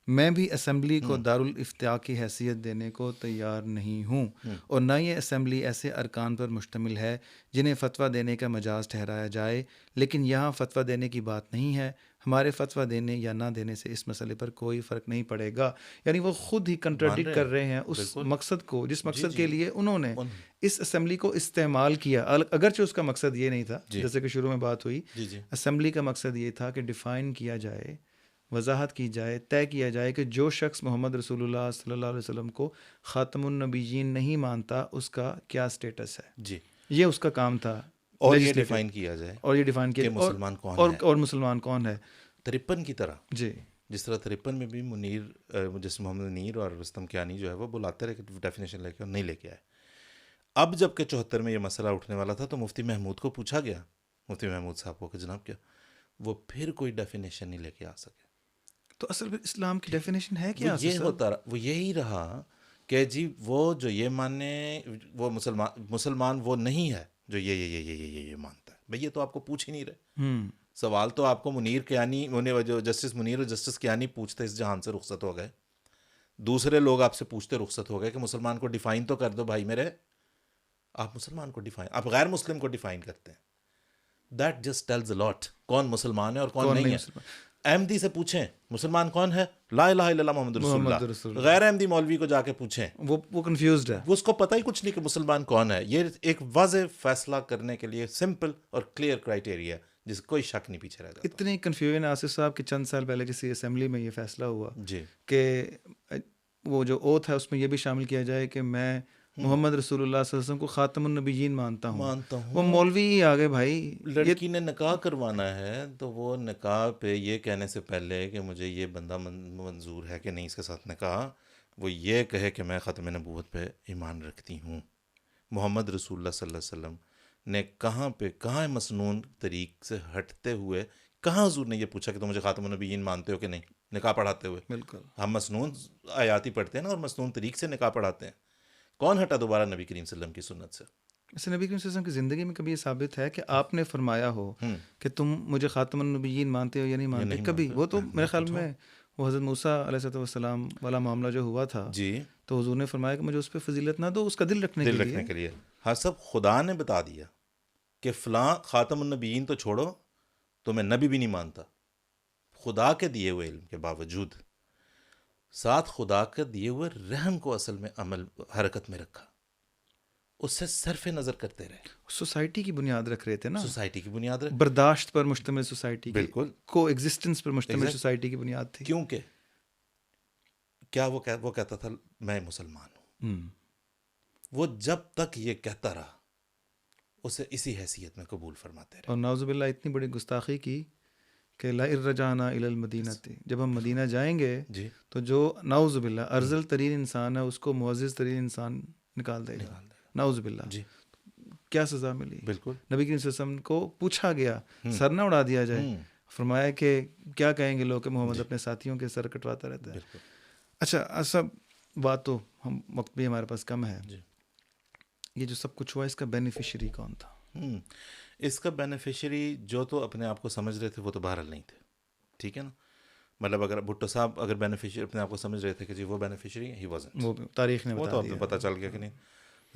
میں بھی اسمبلی کو دارالفتاح کی حیثیت دینے کو تیار نہیں ہوں، اور نہ یہ اسمبلی ایسے ارکان پر مشتمل ہے جنہیں فتویٰ دینے کا مجاز ٹھہرایا جائے، لیکن یہاں فتویٰ دینے کی بات نہیں ہے، ہمارے فتویٰ دینے یا نہ دینے سے اس مسئلے پر کوئی فرق نہیں پڑے گا۔ یعنی وہ خود ہی کنٹراڈکٹ کر رہے ہیں اس مقصد کو جس مقصد کے لیے انہوں نے اس اسمبلی کو استعمال کیا، اگرچہ اس کا مقصد یہ نہیں تھا، جیسے کہ شروع میں بات ہوئی، اسمبلی کا مقصد یہ تھا کہ ڈیفائن کیا جائے، وضاحت کی جائے، طے کیا جائے کہ جو شخص محمد رسول اللہ صلی اللہ علیہ وسلم کو خاتم النبیین نہیں مانتا اس کا کیا سٹیٹس ہے۔ جی یہ اس کا کام تھا، اور یہ ڈیفائن کیا جائے، اور یہ ڈیفائن کیا کہ مسلمان کون ہے، اور مسلمان کون ہے 53 کی طرح۔ جی جس طرح 53 میں بھی منیر جیسے محمد منیر اور رستم کیانی جو ہے وہ بلاتے رہے کہ ڈیفینیشن لے کے اور نہیں لے کے آئے۔ اب جب کہ 74 میں یہ مسئلہ اٹھنے والا تھا تو مفتی محمود کو پوچھا گیا، مفتی محمود صاحب کو، کہ جناب کیا وہ پھر کوئی ڈیفینیشن نہیں لے کے آ سکے؟ تو اصل میں اسلام کی ڈیفینیشن ہے کیا؟ یہ ہوتا رہا، وہ یہی رہا کہ جی وہ جو یہ ماننے، وہ مسلمان وہ نہیں ہے جو یہ مانتا ہے۔ بھئی یہ تو آپ کو پوچھ ہی نہیں رہے، سوال تو آپ کو منیر کیانی، جو جسٹس منیر اور جسٹس کیانی پوچھتے اس جہان سے رخصت ہو گئے، دوسرے لوگ آپ سے پوچھتے رخصت ہو گئے کہ مسلمان کو ڈیفائن تو کر دو بھائی میرے۔ آپ مسلمان کو ڈیفائن، آپ غیر مسلم کو ڈیفائن کرتے ہیں۔ دیٹ جسٹ ٹیلز اے لاٹ کون مسلمان ہے اور کون نہیں ہے۔ احمدی سے پوچھیں مسلمان کون ہے، لا الہ الا اللہ محمد رسول اللہ۔ غیر احمدی مولوی کو جا کے پوچھیں، وہ کنفیوزڈ ہے، اس کو پتہ ہی کچھ نہیں کہ مسلمان کون ہے۔ یہ ایک واضح فیصلہ کرنے کے لیے سمپل اور کلیئر کرائیٹیریا ہے جس کوئی شک نہیں پیچھے رہ جاتا۔ اتنی کنفیوژن آصف صاحب کہ چند سال پہلے کسی اسمبلی میں یہ فیصلہ ہوا جی کہ وہ جو اوتھ ہے اس میں یہ بھی شامل کیا جائے کہ میں محمد رسول اللہ صلی اللہ علیہ وسلم کو خاتم النبیین مانتا ہوں۔ وہ مولوی ہی آگے بھائی، لڑکی نے نکاح کروانا ہے تو وہ نکاح پہ یہ کہنے سے پہلے کہ مجھے یہ بندہ منظور ہے کہ نہیں اس کے ساتھ نکاح، وہ یہ کہے کہ میں ختم نبوت پہ ایمان رکھتی ہوں۔ محمد رسول اللہ صلی اللہ علیہ وسلم نے کہاں مسنون طریق سے ہٹتے ہوئے کہاں حضور نے یہ پوچھا کہ تم مجھے خاتم النبیین مانتے ہو کہ نہیں نکاح پڑھاتے ہوئے؟ بالکل ہم مسنون آیاتی پڑھتے ہیں نا اور مسنون طریق سے نکاح پڑھاتے ہیں۔ کون ہٹا دوبارہ نبی کریم صلی اللہ علیہ وسلم کی سنت سے؟ ایسے نبی کریم صلی اللہ علیہ وسلم کی زندگی میں کبھی یہ ثابت ہے کہ آپ نے فرمایا ہو کہ تم مجھے خاتم النبیین مانتے ہو یا نہیں مانتے؟ کبھی وہ تو میرے خیال میں وہ حضرت موسیٰ علیہ السلام والا معاملہ جو ہوا تھا جی تو حضور نے فرمایا کہ مجھے اس پہ فضیلت نہ دو، اس کا دل رکھنے کے لیے۔ ہاں سب خدا نے بتا دیا کہ فلاں خاتم النبیین تو چھوڑو تو میں نبی بھی نہیں مانتا، خدا کے دیے ہوئے علم کے باوجود ساتھ خدا کے دیے ہوئے رحم کو اصل میں عمل حرکت میں رکھا، اس سے صرف نظر کرتے رہے۔ سوسائٹی کی بنیاد رکھ رہے تھے نا، سوسائٹی کی بنیاد رکھ، برداشت پر مشتمل سوسائٹی، بالکل کو ایگزسٹنس پر مشتمل سوسائٹی کی بنیاد تھی۔ کیونکہ کیا وہ کہتا تھا میں مسلمان ہوں، وہ جب تک یہ کہتا رہا اسے اسی حیثیت میں قبول فرماتے رہے۔ اور نعوذ باللہ اتنی بڑی گستاخی کی کہ لئن رجعنا الی المدینہ، جب ہم مدینہ جائیں گے جی تو جو نعوذ باللہ ارذل ترین انسان ہے اس کو معزز ترین انسان نکال دے گا، نعوذ باللہ۔ جی کیا سزا ملی؟ بالکل نبی کریم صلی اللہ علیہ وسلم کو پوچھا گیا، سر نہ اڑا دیا جائے، فرمایا کہ کیا کہیں گے لوگ کہ محمد اپنے ساتھیوں کے سر کٹواتا رہتا ہے۔ اچھا سب بات تو ہم وقت بھی ہمارے پاس کم ہے، یہ جو سب کچھ ہوا اس کا بینیفیشری کون تھا؟ اس کا بینیفیشری جو تو اپنے آپ کو سمجھ رہے تھے وہ تو بہرحال نہیں تھے، ٹھیک ہے نا۔ مطلب اگر بھٹو صاحب اگر بینیفیشری اپنے آپ کو سمجھ رہے تھے کہ جی وہ بینیفیشری ہی وازنٹ، وہ تاریخ نے وہ تو اب پتہ چل گیا کہ نہیں۔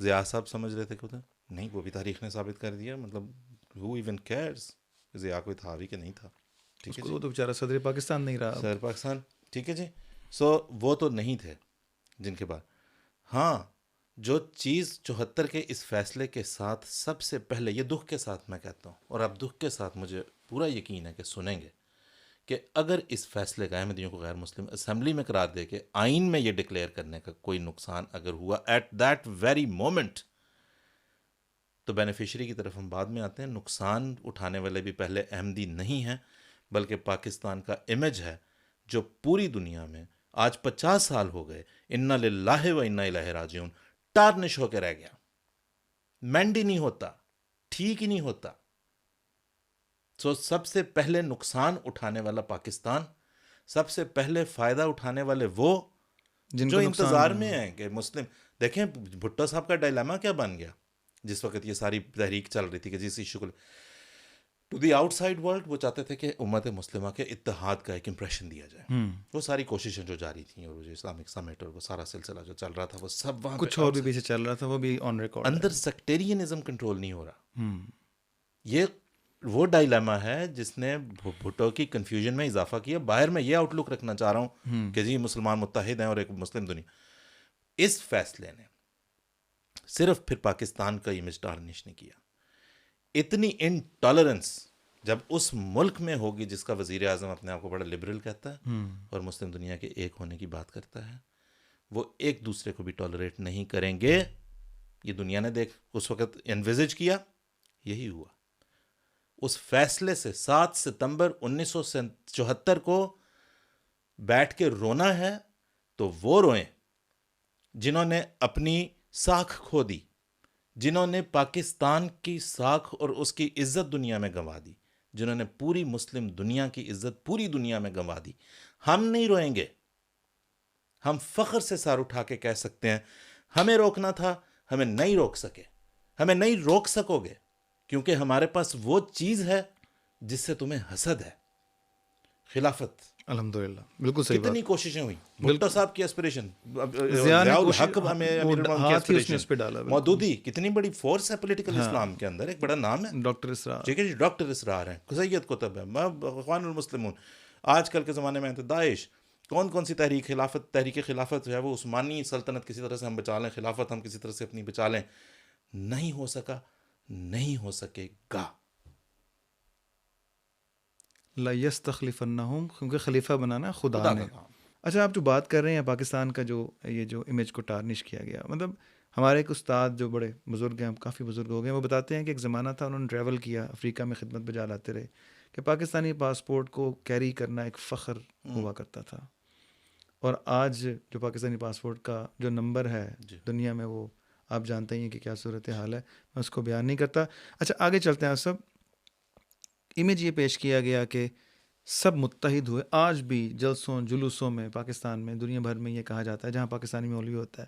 ضیاء صاحب سمجھ رہے تھے کہ نہیں، وہ بھی تاریخ نے ثابت کر دیا، مطلب who even cares ضیاء کوئی تھا بھی کہ نہیں تھا، ٹھیک ہے، وہ تو بیچارہ صدر پاکستان نہیں رہا، صدر پاکستان، ٹھیک ہے جی۔ سو وہ تو نہیں تھے جن کے بعد، ہاں جو چیز 74 کے اس فیصلے کے ساتھ سب سے پہلے، یہ دکھ کے ساتھ میں کہتا ہوں اور آپ دکھ کے ساتھ مجھے پورا یقین ہے کہ سنیں گے، کہ اگر اس فیصلے کا احمدیوں کو غیر مسلم اسمبلی میں قرار دے کے آئین میں یہ ڈکلیئر کرنے کا کوئی نقصان اگر ہوا ایٹ دیٹ ویری مومنٹ، تو بینیفیشری کی طرف ہم بعد میں آتے ہیں. نقصان اٹھانے والے بھی پہلے احمدی نہیں ہیں بلکہ پاکستان کا امیج ہے جو پوری دنیا میں آج 50 سال ہو گئے انا للہ و انا الیہ راجعون ٹارنش ہو کے رہ گیا. مینڈ ہی نہیں ہوتا, ٹھیک ہی نہیں ہوتا. سو سب سے پہلے نقصان اٹھانے والا پاکستان, سب سے پہلے فائدہ اٹھانے والے وہ جن جو کو نقصان انتظار ہوا. میں ہیں کہ مسلم. دیکھیں بھٹو صاحب کا ڈائلاما کیا بن گیا جس وقت یہ ساری تحریک چل رہی تھی کہ جس ایشو کو to the outside world وہ چاہتے تھے کہ امت مسلمہ کے اتحاد کا ایک امپریشن دیا جائے. وہ ساری کوششیں جو جاری تھیں اور جو اسلامک سمٹ اور وہ سارا سلسلہ جو چل رہا تھا وہ سب وہاں کچھ اور بھی پیچھے چل رہا تھا, وہ بھی on record. Another sectarianism control نہیں ہو رہا. یہ وہ ڈائلیما ہے جس نے بھٹو کی کنفیوژن میں اضافہ کیا. باہر میں یہ آؤٹ لک رکھنا چاہ رہا ہوں کہ جی مسلمان متحد ہیں اور ایک مسلم دنیا. اس فیصلے نے صرف پھر پاکستان کا امیج ٹارنش نہیں کیا. اتنی انٹالرنس جب اس ملک میں ہوگی جس کا وزیر اعظم اپنے آپ کو بڑا لبرل کہتا ہے اور مسلم دنیا کے ایک ہونے کی بات کرتا ہے, وہ ایک دوسرے کو بھی ٹالریٹ نہیں کریں گے. یہ دنیا نے دیکھ اس وقت انویزج کیا, یہی ہوا. اس فیصلے سے 7 ستمبر 1974 کو بیٹھ کے رونا ہے تو وہ روئیں جنہوں نے اپنی ساکھ کھو دی, جنہوں نے پاکستان کی ساکھ اور اس کی عزت دنیا میں گنوا دی, جنہوں نے پوری مسلم دنیا کی عزت پوری دنیا میں گنوا دی. ہم نہیں روئیں گے. ہم فخر سے سر اٹھا کے کہہ سکتے ہیں ہمیں روکنا تھا, ہمیں نہیں روک سکے, ہمیں نہیں روک سکو گے کیونکہ ہمارے پاس وہ چیز ہے جس سے تمہیں حسد ہے, خلافت. الحمدللہ بالکل صحیح بات. کتنی کوششیں ہوئی. بھٹو صاحب کی اسپریشن, ضیاء الحق ہاتھ ہی اس نے اس پہ ڈالا. مودودی کتنی بڑی فورس ہے پولیٹیکل اسلام کے اندر, ایک بڑا نام ہے. ڈاکٹر اسرار, ٹھیک ہے جی, ڈاکٹر اسرار ہیں, سید قطب ہے, اخوان المسلمون. آج کل کے زمانے میں داعش, کون سی تحریک خلافت, تحریک خلافت جو ہے وہ عثمانی سلطنت کسی طرح سے ہم بچا لیں, خلافت ہم کسی طرح سے اپنی بچا لیں. نہیں ہو سکا, نہیں ہو سکے گا. لا یستخلفنہم, کیونکہ خلیفہ بنانا خدا نے. اچھا, آپ جو بات کر رہے ہیں پاکستان کا جو یہ جو امیج کو ٹارنش کیا گیا, مطلب ہمارے ایک استاد جو بڑے بزرگ ہیں, کافی بزرگ ہو گئے, وہ بتاتے ہیں کہ ایک زمانہ تھا انہوں نے ٹریول کیا, افریقہ میں خدمت بجا لاتے رہے, کہ پاکستانی پاسپورٹ کو کیری کرنا ایک فخر ہوا کرتا تھا. اور آج جو پاکستانی پاسپورٹ کا جو نمبر ہے دنیا میں, وہ آپ جانتے ہی ہیں کہ کیا صورت حال ہے, میں اس کو بیان نہیں کرتا. اچھا آگے چلتے ہیں. سب امیج یہ پیش کیا گیا کہ سب متحد ہوئے. آج بھی جلسوں جلوسوں میں پاکستان میں, دنیا بھر میں یہ کہا جاتا ہے جہاں پاکستانی مولوی ہوتا ہے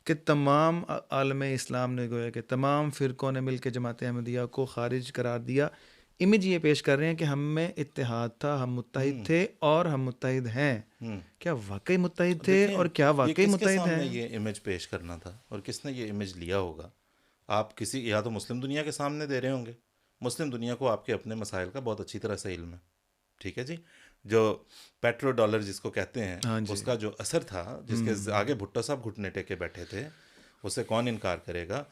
کہ تمام عالم اسلام نے گویا کہ تمام فرقوں نے مل کے جماعت احمدیہ کو خارج قرار دیا. امیج یہ پیش کر رہے ہیں کہ ہم میں اتحاد تھا, ہم متحد تھے اور ہم متحد ہیں. کیا واقعی متحد تھے اور کیا واقعی متحد ہیں؟ یہ امیج پیش کرنا تھا اور کس نے یہ امیج لیا ہوگا؟ آپ کسی, یا تو مسلم دنیا کے سامنے دے رہے ہوں گے. مسلم دنیا کو آپ کے اپنے مسائل کا بہت اچھی طرح سے علم ہے, ٹھیک ہے جی. جو پیٹرو ڈالر جس کو کہتے ہیں, اس کا جو اثر تھا, جس کے آگے بھٹو صاحب گھٹنے ٹیکے بیٹھے تھے, اسے کون انکار کرے گا.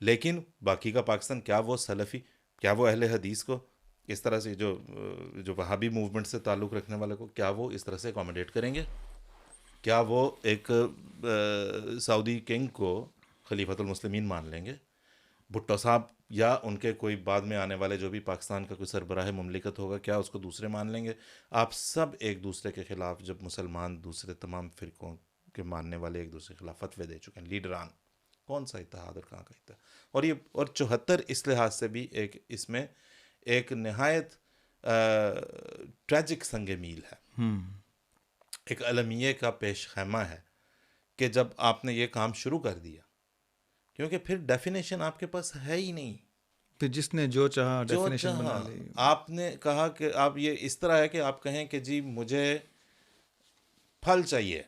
لیکن باقی کا پاکستان, کیا وہ سلفی, کیا وہ اہل حدیث کو اس طرح سے, جو وہابی موومنٹ سے تعلق رکھنے والے کو, کیا وہ اس طرح سے اکوموڈیٹ کریں گے؟ کیا وہ ایک سعودی کنگ کو خلیفۃ المسلمین مان لیں گے؟ بھٹو صاحب یا ان کے کوئی بعد میں آنے والے جو بھی پاکستان کا کوئی سربراہ مملکت ہوگا, کیا اس کو دوسرے مان لیں گے؟ آپ سب ایک دوسرے کے خلاف, جب مسلمان دوسرے تمام فرقوں کے ماننے والے ایک دوسرے کے خلاف فتوے دے چکے ہیں, لیڈران, کون سا اتحاد اور کہاں کا اتحاد؟ اور یہ 74 اس لحاظ سے بھی اس میں ایک نہایت ٹریجک سنگ میل ہے, ایک المیے کا پیش خیمہ ہے کہ جب آپ نے یہ کام شروع کر دیا, کیونکہ پھر ڈیفینیشن آپ کے پاس ہے ہی نہیں. پھر جس نے جو چاہا ڈیفینیشن بنا لی. آپ نے کہا کہ آپ یہ اس طرح ہے کہ آپ کہیں کہ جی مجھے پھل چاہیے,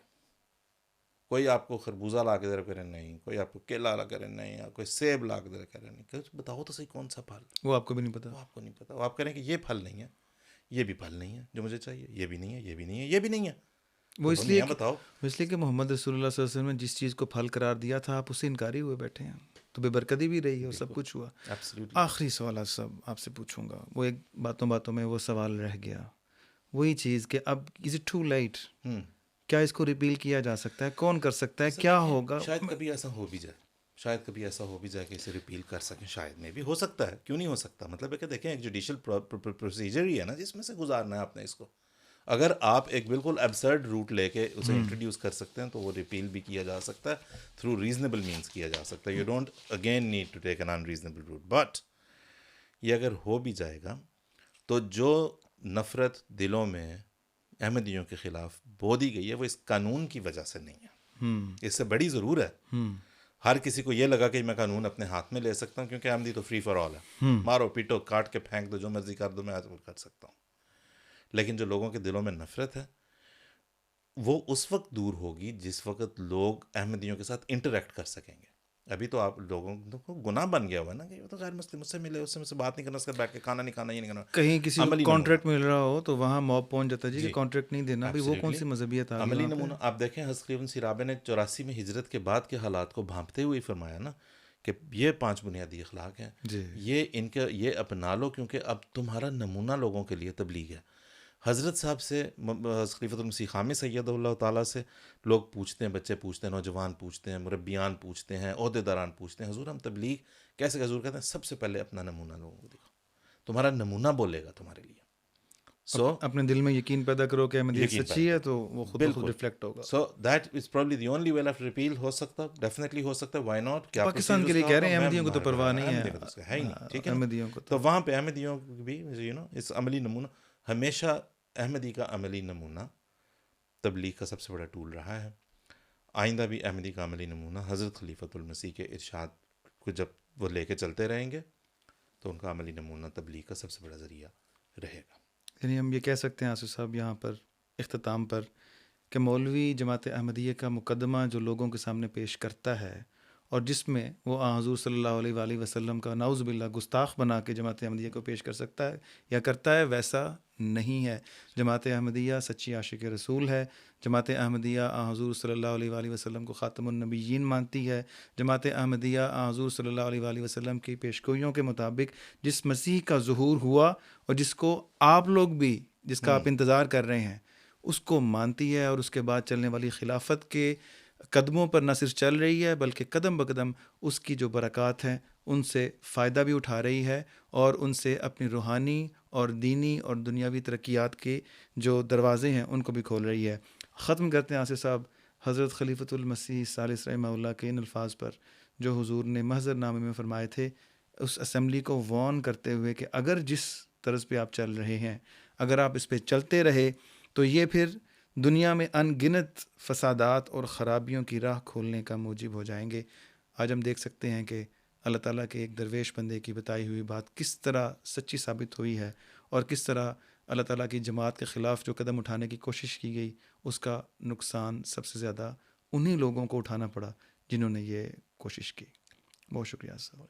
کوئی آپ کو خربوزہ لا کے دے کرے نہیں, کوئی آپ کو کیلا لا کرے نہیں, کوئی سیب لا کے دے کرے نہیں, کہ بتاؤ تو صحیح کون سا پھل. وہ آپ کو بھی نہیں پتا. وہ آپ کو نہیں پتا. وہ آپ کہیں کہ یہ پھل نہیں ہے, یہ بھی پھل نہیں ہے جو مجھے چاہیے, یہ بھی نہیں ہے, یہ بھی نہیں ہے, یہ بھی نہیں ہے. وہ اس لیے بتاؤ, اس لیے کہ محمد رسول اللہ صلی اللہ علیہ وسلم نے جس چیز کو پھل قرار دیا تھا, آپ اسے انکاری ہوئے بیٹھے ہیں, تو بے برکتی بھی رہی ہے اور سب کچھ ہوا. آخری سوال سب آپ سے پوچھوں گا, وہ ایک باتوں میں وہ سوال رہ گیا, وہی چیز کہ اب از اٹ ٹو لیٹ, کیا اس کو ریپیل کیا جا سکتا ہے, کون کر سکتا ہے, کیا ہوگا؟ شاید کبھی ایسا ہو بھی جائے, شاید کبھی ایسا ہو بھی جائے کہ اسے ریپیل کر سکیں، شاید میں بھی ہو سکتا ہے، کیوں نہیں ہو سکتا. مطلب ہے کہ دیکھیں ایک جوڈیشل پروسیجر ہی ہے نا جس میں سے گزارنا ہے آپ نے اس کو. اگر آپ ایک بالکل ایبسرڈ روٹ لے کے اسے انٹروڈیوس کر سکتے ہیں تو وہ ریپیل بھی کیا جا سکتا ہے، تھرو ریزنیبل مینس کیا جا سکتا ہے. You don't again need to take an unreasonable route. But یہ اگر ہو بھی جائے گا تو جو نفرت دلوں میں احمدیوں کے خلاف بو دی گئی ہے وہ اس قانون کی وجہ سے نہیں ہے، اس سے بڑی ضرور ہے. ہر کسی کو یہ لگا کہ میں قانون اپنے ہاتھ میں لے سکتا ہوں کیونکہ احمدی تو فری فار آل ہے، مارو پیٹو کاٹ کے پھینک دو، جو مرضی کر دو، میں آج وہ کر سکتا ہوں. لیکن جو لوگوں کے دلوں میں نفرت ہے وہ اس وقت دور ہوگی جس وقت لوگ احمدیوں کے ساتھ انٹریکٹ کر سکیں گے. ابھی تو آپ لوگوں کو گناہ بن گیا ہوا ہے نا کہ وہ تو غیر مسلم، مجھ سے ملے، اس سے مجھ سے بات نہیں کرنا، اس کا بیٹھ کے کھانا نہیں کھانا، یہ نہیں کرنا. کہیں کسی کو عملی کانٹریکٹ مل رہا ہو تو وہاں موب پہنچ جاتا ہے جی کہ جی، کانٹریکٹ نہیں دینا. بھائی وہ کون سی مذہبیت آ گئی عملی وہاں پہ؟ نمونہ آپ دیکھیں حضرت خلیفہ مسیح رابع نے 84 میں ہجرت کے بعد کے حالات کو بھانپتے ہوئے فرمایا نا کہ یہ 5 بنیادی اخلاق ہیں، جی یہ ان کے یہ اپنا لو کیونکہ اب تمہارا نمونہ لوگوں کے لیے تبلیغ ہے. حضرت صاحب سے خلیفۃ المسیح خامس سید اللہ تعالیٰ سے لوگ پوچھتے ہیں، بچے پوچھتے ہیں، نوجوان پوچھتے ہیں، مربیان پوچھتے ہیں، عہدے داران پوچھتے ہیں، حضور ہم تبلیغ کیسے؟ حضور کہتے ہیں سب سے پہلے اپنا نمونہ لوگوں کو دکھاؤ، تمہارا نمونہ بولے گا تمہارے لیے. سو اپنے دل میں یقین پیدا کرو کہ احمدیت یقین سچی ہے تو وہ خود بخود ریفلیکٹ ہوگا. So that is probably the only way of repeal. ہو سکتا، ڈیفینیٹلی ہو سکتا ہے، وائی ناٹ. کیا پاکستان کے لیے کہہ رہے ہیں، احمدیوں کو تو پرواہ نہیں ہے، ہے ہی نہیں، ٹھیک ہے. احمدیوں کو تو وہاں پہ احمدیوں بھی اس عملی نمونہ ہمیشہ احمدی کا عملی نمونہ تبلیغ کا سب سے بڑا ٹول رہا ہے. آئندہ بھی احمدی کا عملی نمونہ حضرت خلیفۃ المسیح کے ارشاد کو جب وہ لے کے چلتے رہیں گے تو ان کا عملی نمونہ تبلیغ کا سب سے بڑا ذریعہ رہے گا. یعنی ہم یہ کہہ سکتے ہیں آصف صاحب یہاں پر اختتام پر کہ مولوی جماعت احمدیہ کا مقدمہ جو لوگوں کے سامنے پیش کرتا ہے اور جس میں وہ حضور صلی اللہ علیہ وآلہ وسلم کا نعوذ باللہ گستاخ بنا کے جماعت احمدیہ کو پیش کر سکتا ہے یا کرتا ہے، ویسا نہیں ہے. جماعت احمدیہ سچی عاشق رسول ہے. جماعت احمدیہ حضور صلی اللہ علیہ وآلہ وسلم کو خاتم النبیین مانتی ہے. جماعت احمدیہ حضور صلی اللہ علیہ وآلہ وسلم کی پیشگوئیوں کے مطابق جس مسیح کا ظہور ہوا اور جس کو آپ لوگ بھی، جس کا آپ انتظار کر رہے ہیں، اس کو مانتی ہے، اور اس کے بعد چلنے والی خلافت کے قدموں پر نہ صرف چل رہی ہے بلکہ قدم بقدم اس کی جو برکات ہیں ان سے فائدہ بھی اٹھا رہی ہے اور ان سے اپنی روحانی اور دینی اور دنیاوی ترقیات کے جو دروازے ہیں ان کو بھی کھول رہی ہے. ختم کرتے ہیں آصف صاحب حضرت خلیفۃ المسیح ثالث رحمہ اللہ کے ان الفاظ پر جو حضور نے محضر نامے میں فرمائے تھے، اس اسمبلی کو وارن کرتے ہوئے کہ اگر جس طرز پہ آپ چل رہے ہیں، اگر آپ اس پہ چلتے رہے تو یہ پھر دنیا میں ان گنت فسادات اور خرابیوں کی راہ کھولنے کا موجب ہو جائیں گے. آج ہم دیکھ سکتے ہیں کہ اللہ تعالیٰ کے ایک درویش بندے کی بتائی ہوئی بات کس طرح سچی ثابت ہوئی ہے اور کس طرح اللہ تعالیٰ کی جماعت کے خلاف جو قدم اٹھانے کی کوشش کی گئی اس کا نقصان سب سے زیادہ انہی لوگوں کو اٹھانا پڑا جنہوں نے یہ کوشش کی. بہت شکریہ صاحب.